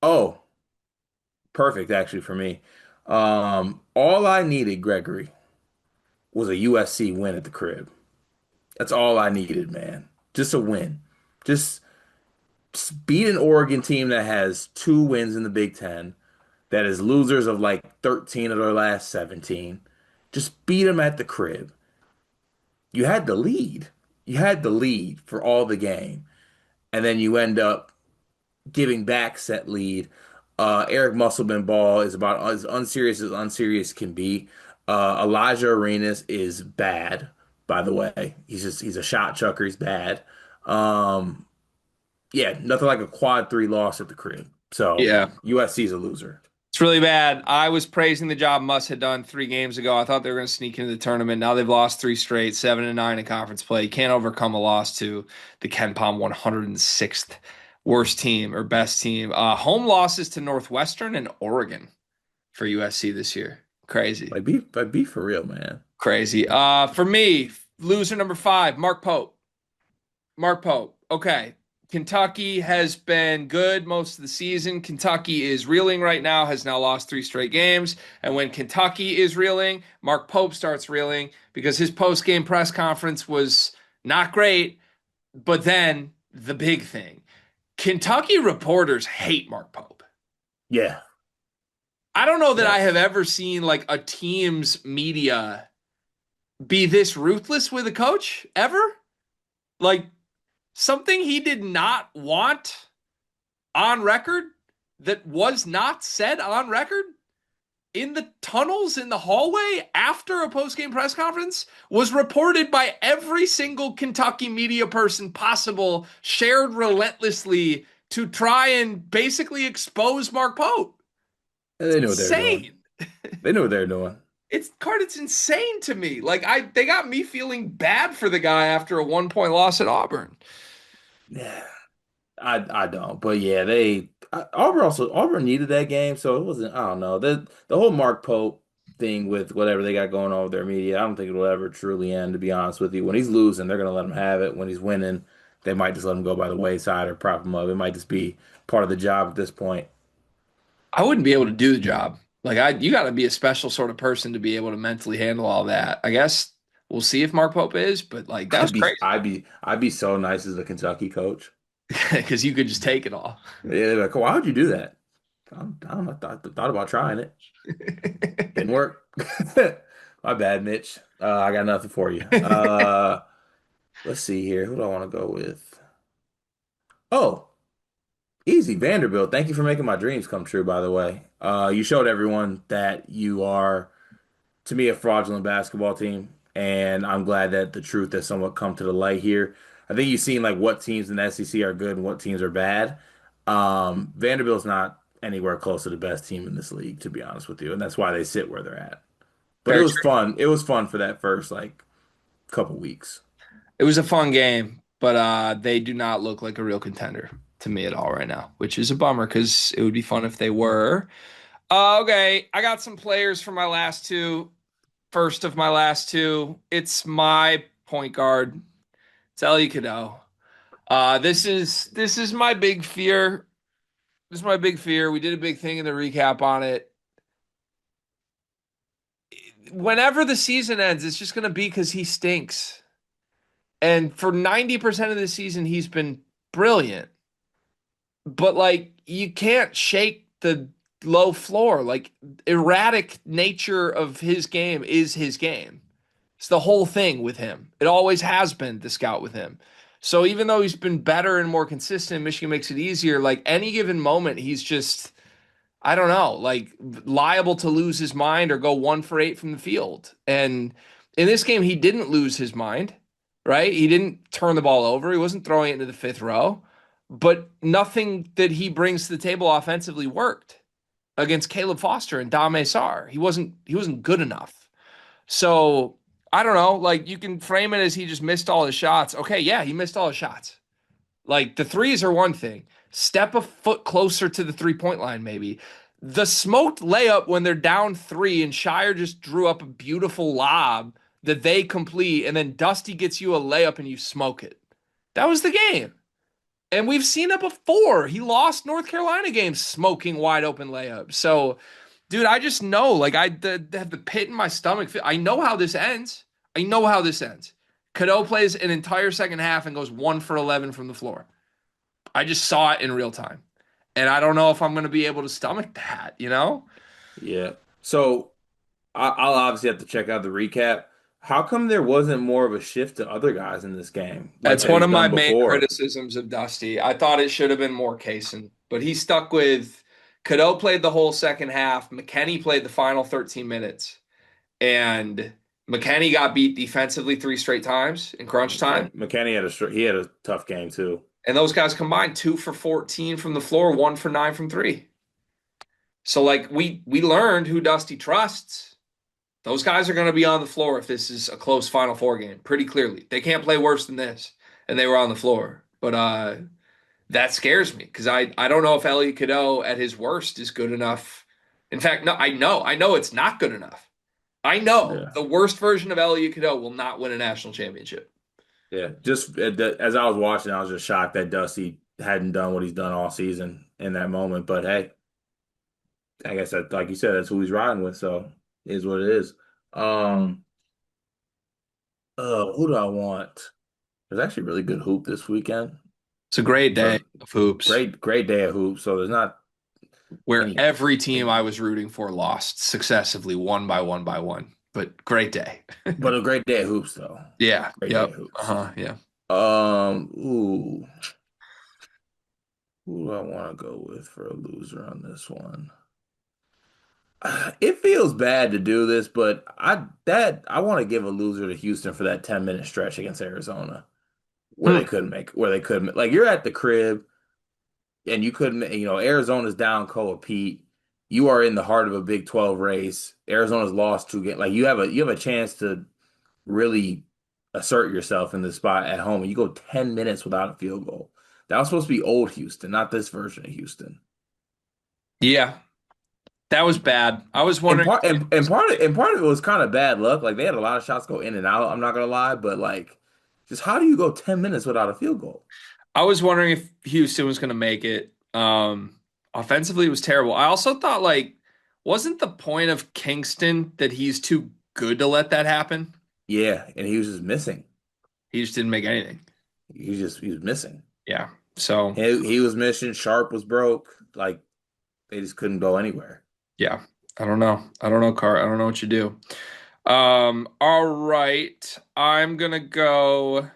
oh, perfect actually for me. All I needed, Gregory, was a USC win at the crib. That's all I needed, man. Just a win. Just, just beat an Oregon team that has two wins in the Big Ten, that is losers of 13 of their last 17. Just beat them at the crib. You had the lead. You had the lead for all the game. And then you end up giving back set lead. Eric Musselman ball is about as unserious can be. Elijah Arenas is bad, by the way. He's a shot chucker. He's bad. Um, yeah, nothing like a quad three loss at the crib. So Yeah. USC's a loser. It's really bad. I was praising the job Muss had done 3 games ago. I thought they were going to sneak into the tournament. Now they've lost 3 straight, 7-9 in conference play. You can't overcome a loss to the Ken Palm 106th worst team or best team. Home losses to Northwestern and Oregon for USC this year. Crazy. Be for real, man. Crazy. For me, loser number 5, Mark Pope. Mark Pope. Okay. Kentucky has been good most of the season. Kentucky is reeling right now, has now lost 3 straight games. And when Kentucky is reeling, Mark Pope starts reeling because his post-game press conference was not great. But then the big thing, Kentucky reporters hate Mark Pope. Yeah. I don't know that I Yes. have ever seen a team's media be this ruthless with a coach ever. Like, something he did not want on record that was not said on record in the tunnels in the hallway after a post-game press conference was reported by every single Kentucky media person possible, shared relentlessly to try and basically expose Mark Pope. They know what they're doing. Insane. They know what they're doing. It's insane to me. They got me feeling bad for the guy after a 1-point loss at Auburn. Yeah. I don't. But yeah, Auburn needed that game, so it wasn't, I don't know. The whole Mark Pope thing with whatever they got going on with their media, I don't think it'll ever truly end, to be honest with you. When he's losing, they're gonna let him have it. When he's winning, they might just let him go by the wayside or prop him up. It might just be part of the job at this point. I wouldn't be able to do the job. You got to be a special sort of person to be able to mentally handle all that. I guess we'll see if Mark Pope is, but like that was crazy I'd be so nice as a Kentucky coach. because you could just take it all. Yeah, they're like, why would you do that? I don't know. Thought about trying it. Didn't work. My bad, Mitch. I got nothing for you. Let's see here. Who do I want to go with? Oh, easy. Vanderbilt. Thank you for making my dreams come true, by the way. You showed everyone that you are, to me, a fraudulent basketball team, and I'm glad that the truth has somewhat come to the light here. I think you've seen like what teams in the SEC are good and what teams are bad. Vanderbilt's not anywhere close to the best team in this league, to be honest with you, and that's why they sit where they're at. But it Very was true. fun. It was fun for that first like couple weeks. It was a fun game, but they do not look like a real contender to me at all right now, which is a bummer because it would be fun if they were. Okay, I got some players for my last two. First of my last two, it's my point guard. It's Ellie Kado. This is my big fear. This is my big fear. We did a big thing in the recap on it. Whenever the season ends, it's just going to be because he stinks. And for 90% of the season, he's been brilliant. But like, you can't shake the low floor. Like, erratic nature of his game is his game. It's the whole thing with him. It always has been the scout with him. So even though he's been better and more consistent, Michigan makes it easier. Like any given moment, he's just, I don't know, like liable to lose his mind or go 1 for 8 from the field. And in this game, he didn't lose his mind, right? He didn't turn the ball over. He wasn't throwing it into the fifth row, but nothing that he brings to the table offensively worked against Caleb Foster and Dame Sarr. He wasn't good enough. So I don't know. Like you can frame it as he just missed all his shots. Okay, yeah, he missed all his shots. Like the threes are one thing. Step a foot closer to the 3 point line, maybe. The smoked layup when they're down three and Scheyer just drew up a beautiful lob that they complete, and then Dusty gets you a layup and you smoke it. That was the game. And we've seen it before. He lost North Carolina games smoking wide open layups. So, dude, I just know, like, have the pit in my stomach. I know how this ends. I know how this ends. Cadeau plays an entire second half and goes 1 for 11 from the floor. I just saw it in real time. And I don't know if I'm going to be able to stomach that, you know? Yeah. So I'll obviously have to check out the recap. How come there wasn't more of a shift to other guys in this game, like That's that one he's of my done main before? criticisms of Dusty. I thought it should have been more Kaysen, but he stuck with Cadeau played the whole second half. McKenney played the final 13 minutes. And McKenney got beat defensively 3 straight times in crunch time. McKennie had he had a tough game too. And those guys combined 2 for 14 from the floor, 1 for 9 from three. So like we learned who Dusty trusts. Those guys are going to be on the floor if this is a close Final Four game, pretty clearly. They can't play worse than this, and they were on the floor. But that scares me because I don't know if Elliot Cadeau at his worst is good enough. In fact, no, I know it's not good enough. I know Yeah. the worst version of Elliot Cadeau will not win a national championship. Yeah. Just as I was watching, I was just shocked that Dusty hadn't done what he's done all season in that moment. But hey, I guess that, like you said, that's who he's riding with. So it is what it is. Um, who do I want? There's actually a really good hoop this weekend. It's a great day So of hoops great day of hoop. So there's not where any, every team any I was rooting for lost successively one by one by one. But great day. but a great day of hoops though. Yeah. Great day Yep. of hoops. Uh-huh. Yeah. Ooh, who do I want to go with for a loser on this one? It feels bad to do this, but I want to give a loser to Houston for that 10-minute stretch against Arizona Hmm. where they couldn't like you're at the crib and you couldn't Arizona's down Koa Pete. You are in the heart of a Big 12 race. Arizona's lost 2 games. Like you have a chance to really assert yourself in the spot at home and you go 10 minutes without a field goal. That was supposed to be old Houston, not this version of Houston. Yeah. That was bad. I was wondering if And part of it was kind of bad luck. Like they had a lot of shots go in and out. I'm not gonna lie, but like, just how do you go 10 minutes without a field goal? Houston was going to make it. Offensively, it was terrible. I also thought like Wasn't the point of Kingston that he's too good to let that happen? Yeah, and he was just missing. He just didn't make anything. He was missing. Yeah. So, He was missing. Sharp was broke. Like they just couldn't go anywhere. yeah. I don't know. I don't know, Car. I don't know what you do. All right. I'm gonna go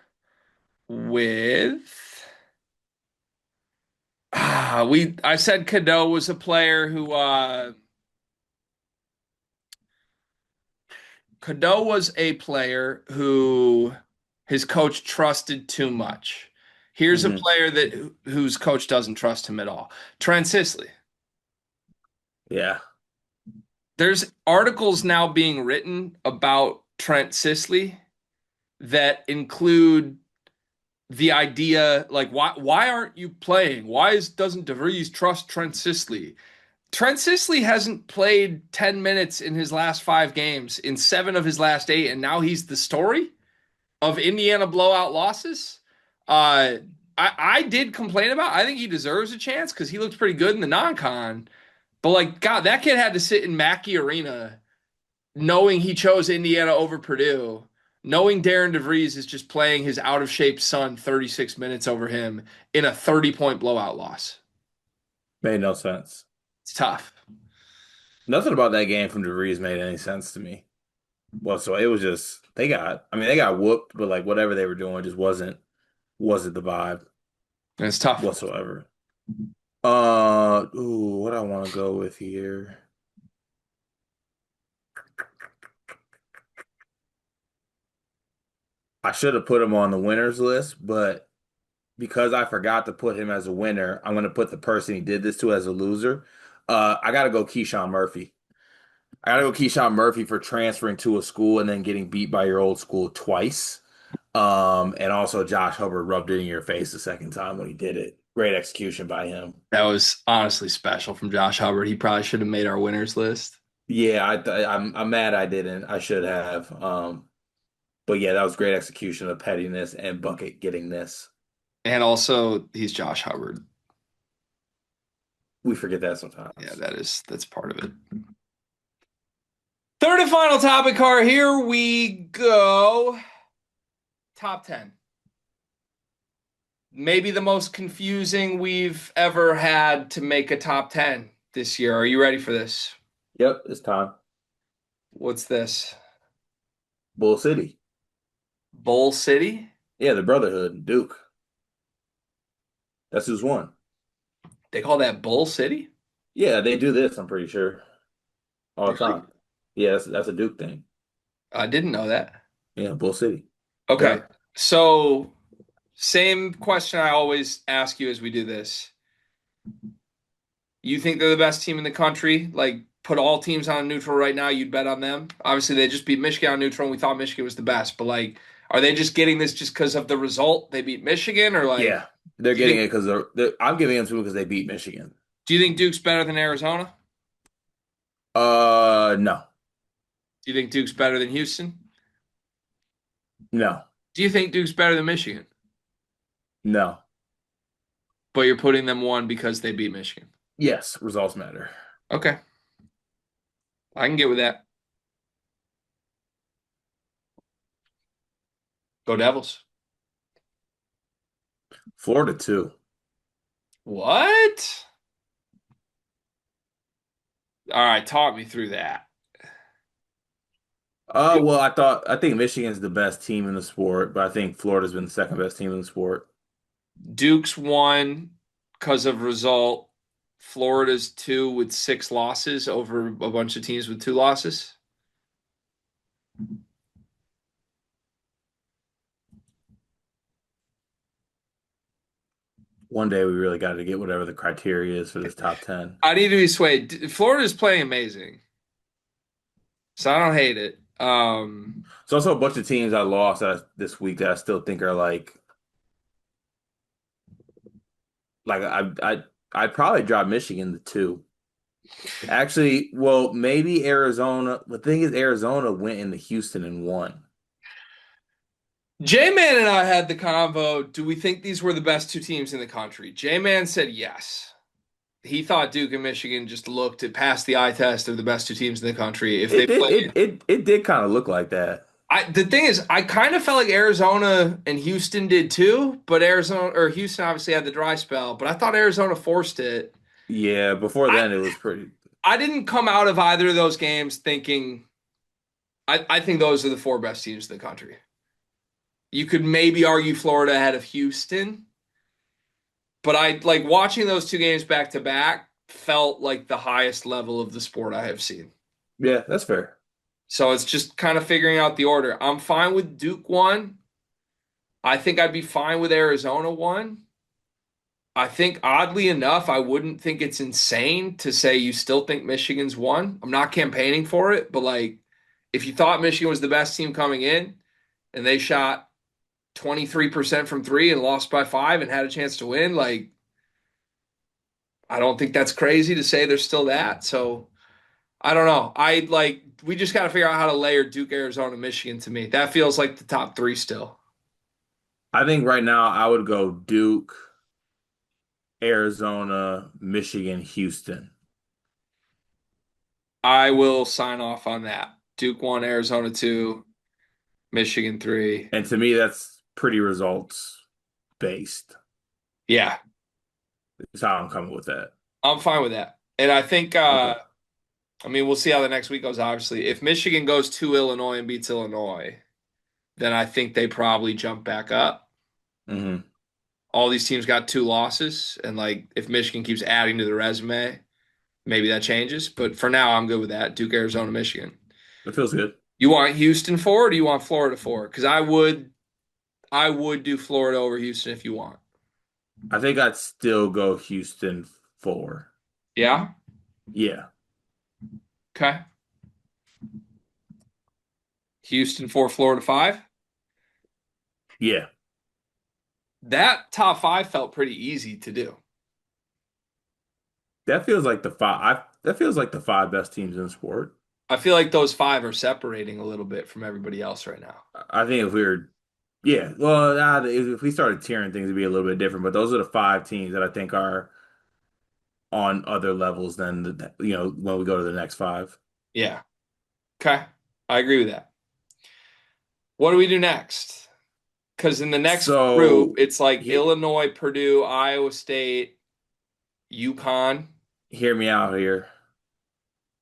with I said Kado was a player who Kado was a player who his coach trusted too much. Here's a Hmm. player that whose coach doesn't trust him at all. Trent Sisley. Yeah, There's articles now being written about Trent Sisley that include the idea like why aren't you playing? Doesn't DeVries trust Trent Sisley? Trent Sisley hasn't played 10 minutes in his last 5 games in 7 of his last 8, and now he's the story of Indiana blowout losses. Uh, I did complain about. I think he deserves a chance because he looked pretty good in the non-con. But like, God, that kid had to sit in Mackey Arena knowing he chose Indiana over Purdue, knowing Darren DeVries is just playing his out of shape son 36 minutes over him in a 30-point blowout loss. made no sense. It's tough. Nothing about that game from DeVries made any sense to me. Well, so it was just they got whooped, but like whatever they were doing just wasn't the vibe And it's tough. whatsoever. Ooh, what I want to go with here. I should have put him on the winners list, but because I forgot to put him as a winner, I'm going to put the person he did this to as a loser. I got to go Keyshawn Murphy. I got to go Keyshawn Murphy for transferring to a school and then getting beat by your old school twice. And also Josh Hubbard rubbed it in your face the second time when he did it. Great execution by him. That was honestly special from Josh Hubard. He probably should have made our winners list. Yeah, I'm mad I didn't. I should have. But yeah, that was great execution of pettiness and bucket getting this. And also, he's Josh Hubbard. We forget that Yeah, sometimes. that's part of it. Third and final topic, car. Here we go. Top 10. Maybe the most confusing we've ever had to make a top 10 this year. Are you ready for this? Yep, it's time. What's this? Bull City. Bowl City? Yeah, the Brotherhood, Duke. That's who's won. They call that Bowl City? Yeah, they do this, I'm pretty sure. All the Really? time. Yeah, that's a Duke thing. I didn't know that. Yeah, Bull City. Okay. Yep. So, same question I always ask you as we do this. You think they're the best team in the country? Like, put all teams on neutral right now, you'd bet on them. Obviously, they just beat Michigan on neutral, and we thought Michigan was the best. But like, are they just getting this just because of the result? They beat Michigan, or like, Yeah, they're do you getting it think because I'm giving them to because they beat Michigan. do you think Duke's better than Arizona? No, Do you think Duke's better than Houston? no, Do you think Duke's better than Michigan? no. But you're putting them one because they beat Michigan. Yes, results matter. Okay, I can get with that. Go Devils. Florida too. What? All right, talk me through that. Well, I think Michigan's the best team in the sport, but I think Florida's been the second best team in the sport. Duke's one because of result. Florida's two with 6 losses over a bunch of teams with 2 losses. One day we really got to get whatever the criteria is for this top 10. I need to be swayed. Florida's playing amazing, so I don't hate it. There's also a bunch of teams I lost this week that I still think are like I'd probably drop Michigan to two. Actually, well, maybe Arizona. The thing is, Arizona went into Houston and won. J-Man and I had the convo. Do we think these were the best 2 teams in the country? J-Man said yes. he thought Duke and Michigan just looked at past the eye test of the best two teams in the country. If they It did played, it did kind of look like that. the thing is, I kind of felt like Arizona and Houston did too, but Arizona or Houston obviously had the dry spell, but I thought Arizona forced it. Yeah, before I then it was pretty. I didn't come out of either of those games thinking I think those are the four best teams in the country. You could maybe argue Florida ahead of Houston, but I like watching those two games back to back felt like the highest level of the sport I have seen. Yeah, that's fair. So it's just kind of figuring out the order. I'm fine with Duke one. I think I'd be fine with Arizona one. I think oddly enough, I wouldn't think it's insane to say you still think Michigan's one. I'm not campaigning for it, but like if you thought Michigan was the best team coming in and they shot 23% from three and lost by five and had a chance to win, like I don't think that's crazy to say they're still that. So I don't know. I like we just got to figure out how to layer Duke, Arizona, Michigan to me. That feels like the top three still. I think right now I would go Duke, Arizona, Michigan, Houston. I will sign off on that. Duke one, Arizona two, Michigan three. And to me that's pretty results based. Yeah, Is how I'm coming with that. I'm fine with that. And I think Okay. I mean we'll see how the next week goes, obviously. If Michigan goes to Illinois and beats Illinois, then I think they probably jump back up. Hmm. All these teams got two losses, and like if Michigan keeps adding to the resume, maybe that changes. But for now, I'm good with that. Duke, Arizona, Michigan. It feels good. You want Houston four, or do you want Florida four? Because I would do Florida over Houston if you want. I think I'd still go Houston 4. Yeah. Yeah. Okay. Houston four, Florida five. Yeah. That top five felt pretty easy to do. That feels like the that feels like the five best teams in sport. I feel like those five are separating a little bit from everybody else right now. I think if we were, yeah, well, if we started tiering things, it'd be a little bit different. But those are the five teams that I think are on other levels than when we go to the next five. Yeah. Okay. I agree with that. What do we do next? Because in the next group, So it's like he, Illinois, Purdue, Iowa State, UConn. hear me out here.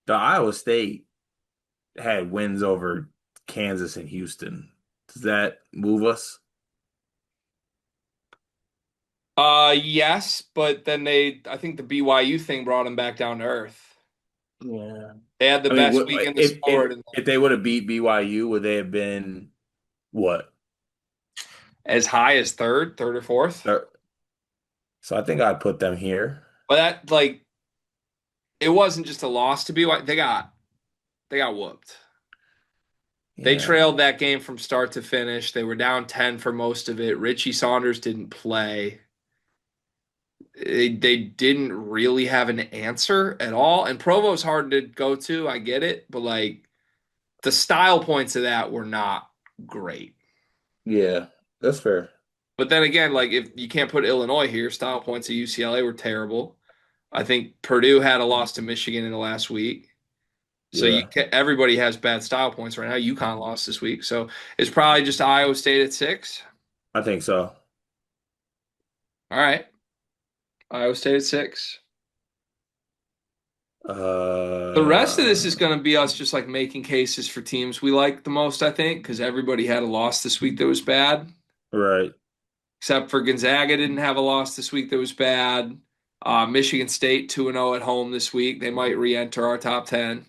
The Iowa State had wins over Kansas and Houston. Does that move us? Yes, but then I think the BYU thing brought them back down to earth. Yeah. They had the I mean, best week in the if sport and if they would have beat BYU, would they have been what? as high as third or fourth. So I think I'd put them here. But that like it wasn't just a loss to BYU. They got whooped. They Yeah. trailed that game from start to finish. They were down 10 for most of it. Richie Saunders didn't play. They didn't really have an answer at all. And Provo's hard to go to. I get it. But like the style points of that were not great. Yeah, that's fair. But then again, like if you can't put Illinois here, style points of UCLA were terrible. I think Purdue had a loss to Michigan in the last week. So Yeah, everybody has bad style points right now. UConn lost this week. So it's probably just Iowa State at 6. I think so. All right. Iowa State at 6. The rest of this is Uh, going to be us just like making cases for teams we like the most, I think, because everybody had a loss this week that was bad, right. except for Gonzaga didn't have a loss this week that was bad. Michigan State 2-0 at home this week. They might re-enter our top 10.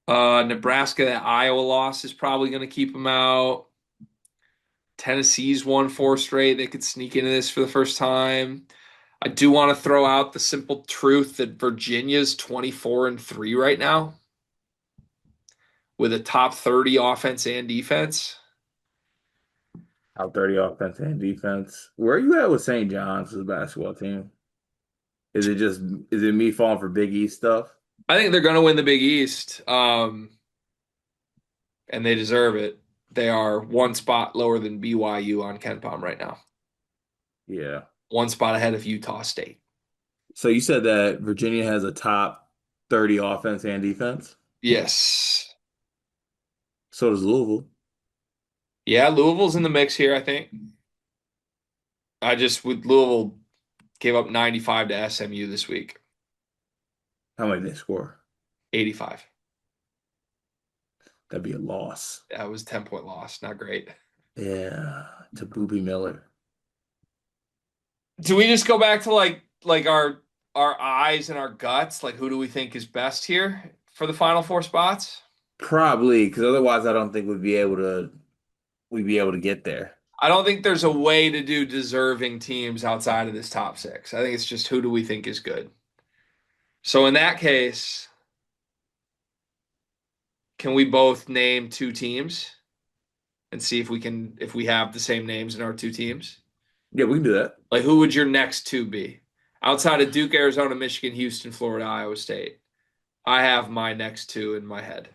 Nebraska, that Iowa loss is probably going to keep them out. Tennessee's won 4 straight. They could sneak into this for the first time. I do want to throw out the simple truth that Virginia's 24-3 right now with a top 30 offense and defense. Top 30 offense and defense. Where are you at with St. John's as a basketball team? Is it me falling for Big East stuff? I think they're going to win the Big East, and they deserve it. They are one spot lower than BYU on KenPom right now. Yeah. One spot ahead of Utah State. So you said that Virginia has a top 30 offense and defense. Yes. So does Louisville. Yeah, Louisville's in the mix here, I think. I just with Louisville gave up 95 to SMU this week. How many they score? 85. That'd be a loss. That was 10-point loss. Not great. Yeah, to Booby Miller. Do we just go back to like our eyes and our guts? Like who do we think is best here for the final four spots? Probably, because otherwise I don't think we'd be able to get there. I don't think there's a way to do deserving teams outside of this top six. I think it's just who do we think is good. So in that case, can we both name two teams and see if we have the same names in our two teams? Yeah, we can do that. Like who would your next two be? Outside of Duke, Arizona, Michigan, Houston, Florida, Iowa State. I have my next two in my head.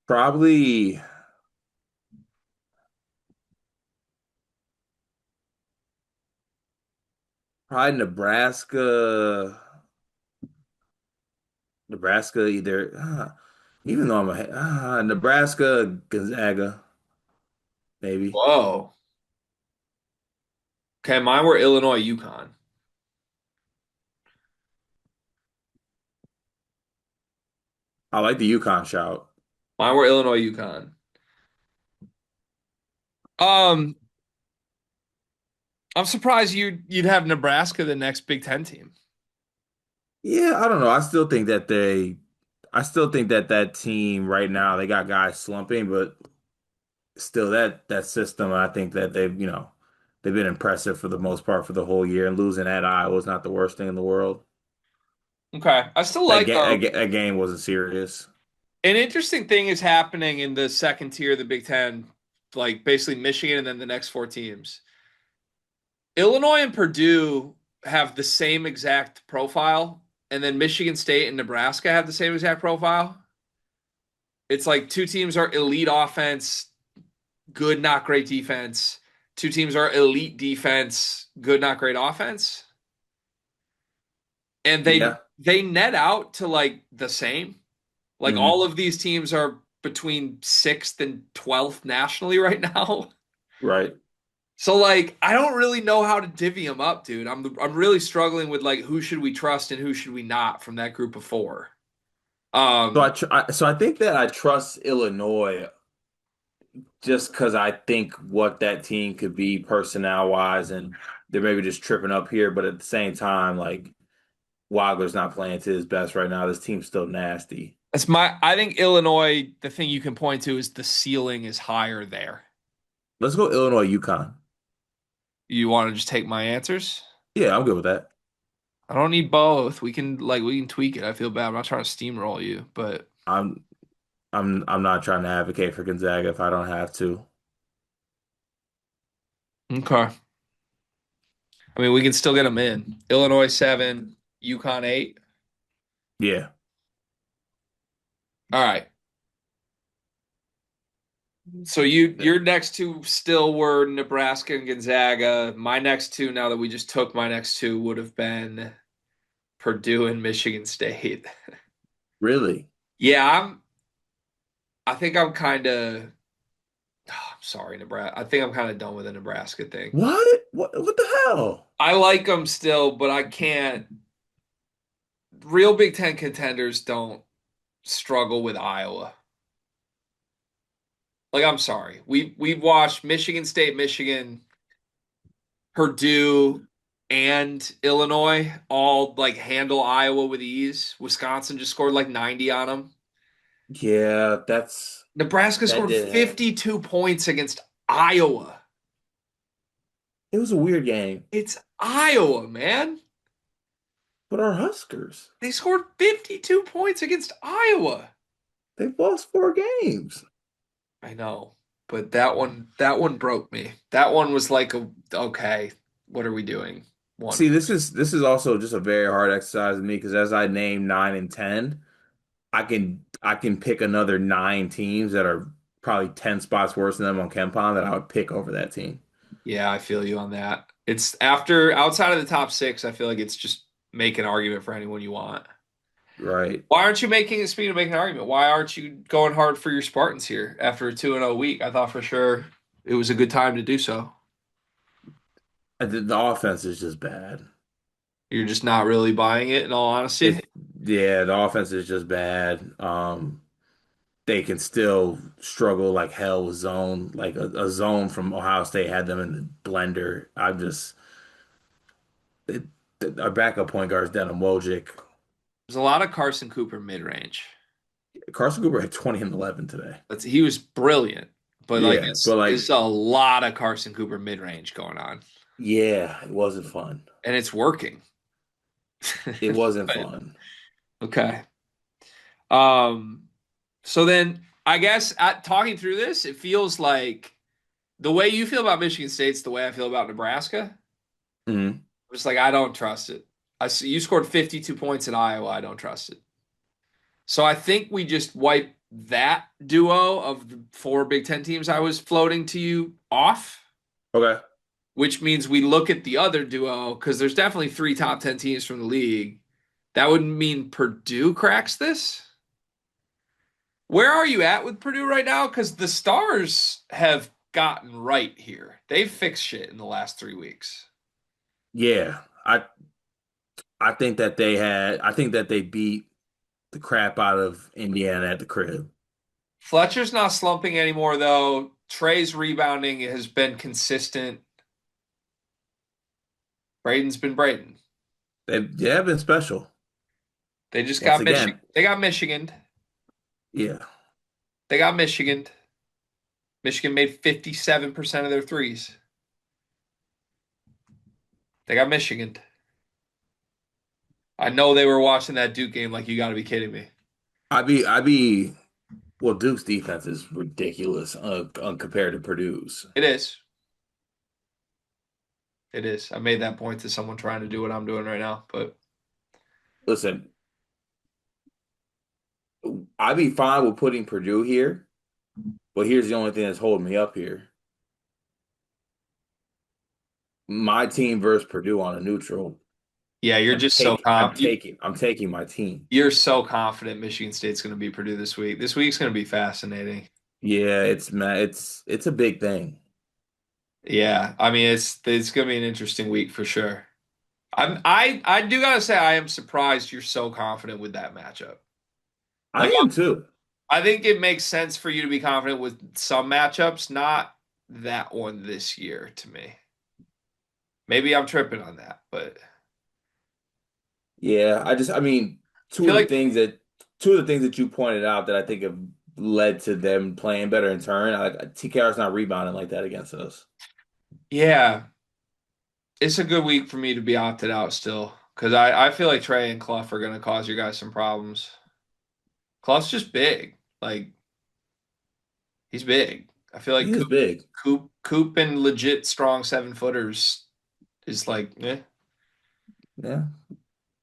Probably, probably Nebraska. Nebraska either, even though Nebraska, Gonzaga, maybe. Whoa. Okay, mine were Illinois, UConn. I like the UConn shout. Mine were Illinois, UConn. Um, I'm surprised you'd have Nebraska the next Big Ten team. Yeah, I don't know. I still think that that team right now, they got guys slumping, but still that system, I think that they've been impressive for the most part for the whole year, and losing at Iowa was not the worst thing in the world. Okay, I still like That game wasn't serious. an interesting thing is happening in the second tier of the Big Ten, like basically Michigan and then the next four teams. Illinois and Purdue have the same exact profile, and then Michigan State and Nebraska have the same exact profile. It's like two teams are elite offense, good, not great defense. Two teams are elite defense, good, not great offense. And they Yeah. they net out to like the same. Like Hmm. all of these teams are between 6th and 12th nationally right now. Right. So like I don't really know how to divvy them up, dude. I'm really struggling with like who should we trust and who should we not from that group of four. Um So I think that I trust Illinois just because I think what that team could be personnel wise, and they're maybe just tripping up here, but at the same time, like Wagler's not playing to his best right now. This team's still nasty. I think Illinois, the thing you can point to is the ceiling is higher there. Let's go Illinois, UConn. You want to just take my answers? Yeah, I'm good with that. I don't need both. We can tweak it. I feel bad. I'm not trying to steamroll you, but I'm I'm not trying to advocate for Gonzaga if I don't have to. okay. I mean, we can still get them in. Illinois 7, UConn 8. Yeah. All right. So your next two still were Nebraska and Gonzaga. My next two, now that we just took my next two, would have been Purdue and Michigan State. Really? Yeah, I think I'm kind of I'm sorry, Nebraska. I think I'm kind of done with the Nebraska thing. What? What the hell? I like them still, but I can't. Real Big Ten contenders don't struggle with Iowa. Like, I'm sorry. We've watched Michigan State, Michigan, Purdue, and Illinois all like handle Iowa with ease. Wisconsin just scored like 90 on them. Yeah, Nebraska that scored did happen. 52 points against Iowa. It was a weird game. It's Iowa, man. But our Huskers, They scored 52 points against Iowa. they've lost 4 games. I know, but that one broke me. That one was like okay, what are we doing? One. See, this is also just a very hard exercise to me because as I name 9 and 10, I can pick another 9 teams that are probably 10 spots worse than them on KenPom that I would pick over that team. Yeah, I feel you on that. It's after outside of the top six, I feel like it's just make an argument for anyone you want. Right. Why aren't you making, speaking of making an argument, why aren't you going hard for your Spartans here after a 2-0 week? I thought for sure it was a good time to do so. The offense is just bad. You're just not really buying it, in all honesty. It Yeah, the offense is just bad. They can still struggle like hell with zone. Like a zone from Ohio State had them in the blender. It, our backup point guard is Denham Wojcik. There's a lot of Carson Cooper mid-range. Carson Cooper had 20 and 11 today. He was brilliant, but like Yeah, but like, it's a lot of Carson Cooper mid-range going on, yeah, it wasn't fun. and it's working. It wasn't But, fun. okay. Um, so then I guess talking through this, it feels like the way you feel about Michigan State's the way I feel about Nebraska. Mhm. I'm just like I don't trust it. I see you scored 52 points in Iowa. I don't trust it. So I think we just wipe that duo of the four Big Ten teams I was floating to you off, Okay. which means we look at the other duo because there's definitely three top 10 teams from the league. That would mean Purdue cracks this. Where are you at with Purdue right now? Because the Stars have gotten right here. They've fixed shit in the last 3 weeks. Yeah. I think that they beat the crap out of Indiana at the crib. Fletcher's not slumping anymore, though. Trey's rebounding has been consistent. Braden's been Braden. They have been special. They just Once got Michigan. again, They got Michigan. yeah. They got Michigan. Michigan made 57% of their threes. They got Michigan. I know they were watching that Duke game like you got to be kidding me. I be well, Duke's defense is ridiculous compared to Purdue's. It is. It is. I made that point to someone trying to do what I'm doing right now, but Listen, I'd be fine with putting Purdue here, but here's the only thing that's holding me up here. My team versus Purdue on a neutral. yeah, you're just so I'm taking my team. you're so confident Michigan State's going to beat Purdue this week. This week's going to be fascinating. Yeah, it's a big thing. Yeah, I mean it's going to be an interesting week for sure. I do gotta say I am surprised you're so confident with that matchup. I Like am too. I think it makes sense for you to be confident with some matchups, not that one this year to me. Maybe I'm tripping on that, but Yeah, I mean, I feel like two of the things that you pointed out that I think have led to them playing better in turn. Like TKR's not rebounding like that against us. yeah, it's a good week for me to be opted out still because I feel like Trey and Clough are gonna cause you guys some problems. Clough's just big, like he's big. I feel He like is big. Coop and legit strong 7-footers is like Yeah.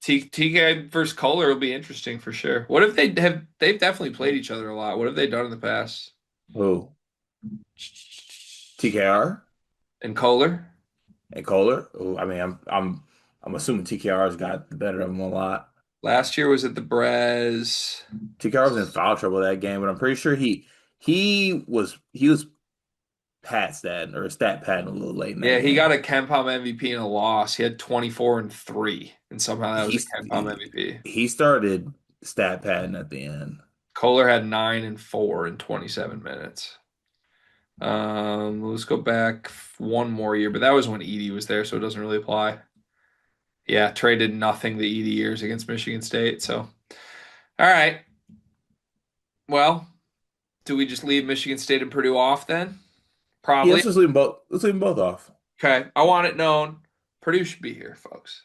TK versus Kohler will be interesting for sure. What if they've definitely played each other a lot. What have they done in the past? Who? TKR And Kohler? and Kohler. Oh, I mean, I'm assuming TKR's got the better of them a lot. Last year was at the Brez. TKR was in foul trouble that game, but I'm pretty sure he was pat stat or stat padding a little late in that Yeah, he game. got a Ken Palm MVP in a loss. He had 24 and 3, and somehow that was a He's Ken Palm he, MVP. he started stat padding at the end. Kohler had 9 and 4 in 27 minutes. Let's go back one more year, but that was when Edie was there, so it doesn't really apply. Yeah, Trey did nothing the Edie years against Michigan State. So, all right. Well, do we just leave Michigan State and Purdue off then? Yeah, Probably. let's just leave them both. Let's leave them both off. Okay. I want it known. Purdue should be here, folks.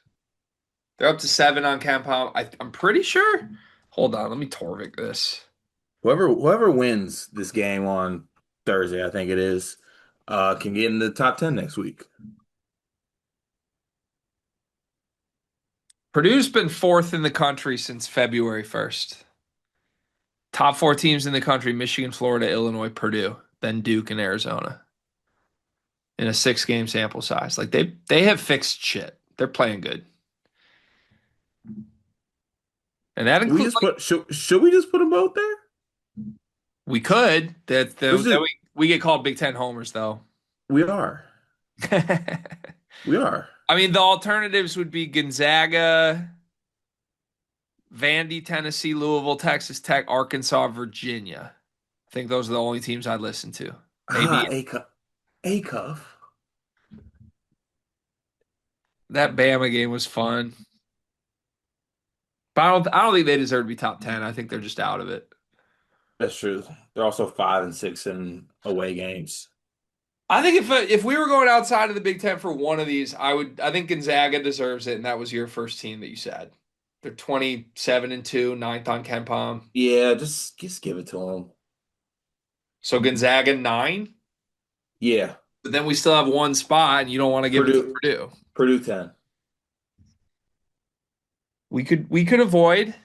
They're up to 7 on Campom. I'm pretty sure. Hold on. Let me Torvik this. Whoever wins this game on Thursday, I think it is, can get in the top 10 next week. Purdue's been fourth in the country since February 1st. Top four teams in the country: Michigan, Florida, Illinois, Purdue, then Duke and Arizona. in a 6 game sample size. Like they have fixed shit. They're playing good. And that Should we includes just like should we just put them both there? we could. Let's Then just we get called Big Ten homers though. we are. We are. I mean, the alternatives would be Gonzaga, Vandy, Tennessee, Louisville, Texas Tech, Arkansas, Virginia. I think those are the only teams I'd listen to. Maybe A cuff. A cuff. that Bama game was fun. But I don't think they deserve to be top 10. I think they're just out of it. That's true. They're also 5 and 6 in away games. I think if we were going outside of the Big Ten for one of these, I think Gonzaga deserves it, and that was your first team that you said. They're 27-2, ninth on Ken Palm. Yeah, just give it to them. So Gonzaga 9, Yeah. but then we still have one spot, and you don't want to give it to Purdue Purdue. Purdue 10. We could avoid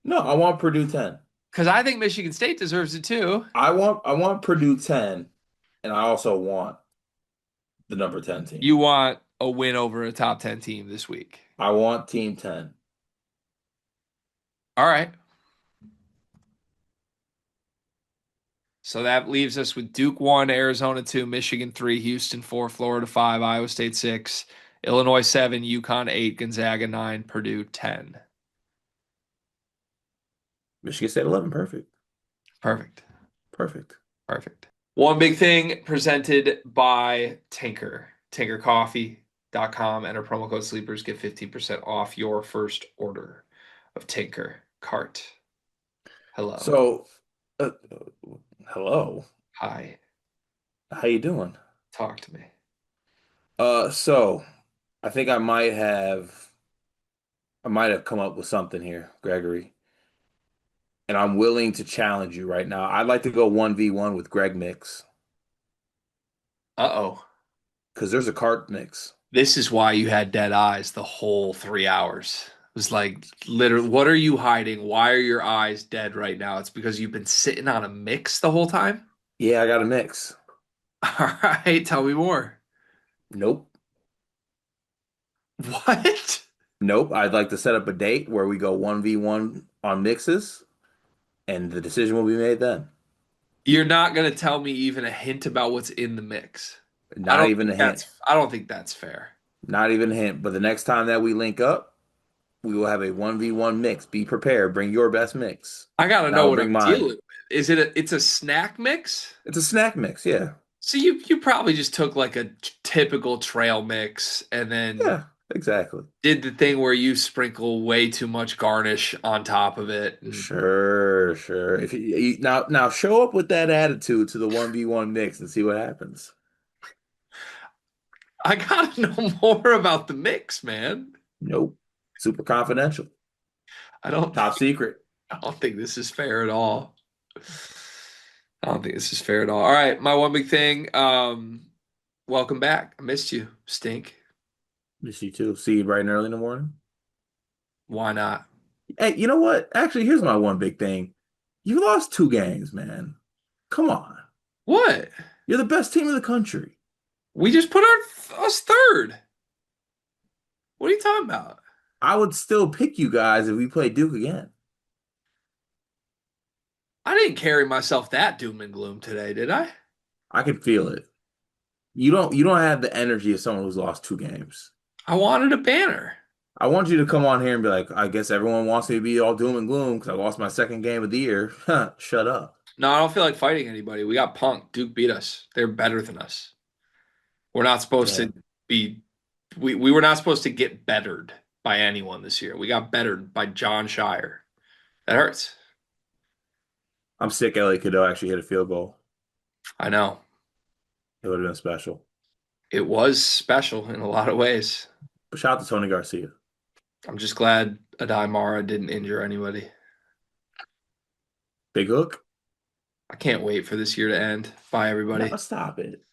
No, I want Purdue 10. because I think Michigan State deserves it too. I want Purdue 10, and I also want the number 10 team. You want a win over a top 10 team this week. I want team 10. All right. So that leaves us with Duke 1, Arizona 2, Michigan 3, Houston 4, Florida 5, Iowa State 6, Illinois 7, UConn 8, Gonzaga 9, Purdue 10. Michigan State 11. Perfect. Perfect. Perfect. Perfect. One big thing presented by Tinker. TinkerCoffee.com. Enter promo code SLEEPERS. Get 15% off your first order of Tinker Cart. Hello. So, hello. Hi. How you doing? Talk to me. So I think I might have come up with something here, Gregory. And I'm willing to challenge you right now. I'd like to go 1v1 with Greg Mix Uh-oh. because there's a cart mix. This is why you had dead eyes the whole 3 hours. It was like, literally, what are you hiding? Why are your eyes dead right now? It's because you've been sitting on a mix the whole time? Yeah, I got a mix. All right, tell me more. Nope. What? Nope. I'd like to set up a date where we go 1v1 on mixes and the decision will be made then. You're not going to tell me even a hint about what's in the mix. Not even a hint. I don't think that's fair. Not even a hint. But the next time that we link up, we will have a 1v1 mix. Be prepared. Bring your best mix. I got to And know I'll what bring I'm mine. dealing with. It's a snack mix? It's a snack mix, yeah. So you probably just took like a typical trail mix and then Yeah, exactly. did the thing where you sprinkle way too much garnish on top of it. And Sure, sure. If now show up with that attitude to the 1v1 mix and see what happens. I gotta know more about the mix, man. Nope. Super confidential. I don't Top secret. I don't think this is fair at all. I don't think this is fair at all. All right, my one big thing. Welcome back. I missed you, Stink. Miss you too. See you bright and early in the morning. Why not? Hey, you know what? Actually, here's my one big thing. You lost 2 games, man. Come on. What? You're the best team in the country. We just put us third. What are you talking about? I would still pick you guys if we play Duke again. I didn't carry myself that doom and gloom today, did I? I can feel it. You don't have the energy of someone who's lost 2 games. I wanted a banner. I want you to come on here and be like, I guess everyone wants me to be all doom and gloom because I lost my second game of the year. Shut up. No, I don't feel like fighting anybody. We got punked. Duke beat us. They're better than us. We're not supposed to Damn. be we were not supposed to get bettered by anyone this year. We got bettered by John Scheyer. That hurts. I'm sick Ellie Kado actually hit a field goal. I know. It would have been special. It was special in a lot of ways. But shout out to Tony Garcia. I'm just glad Adai Mara didn't injure anybody. Big hook. I can't wait for this year to end. Bye, everybody. No, stop it.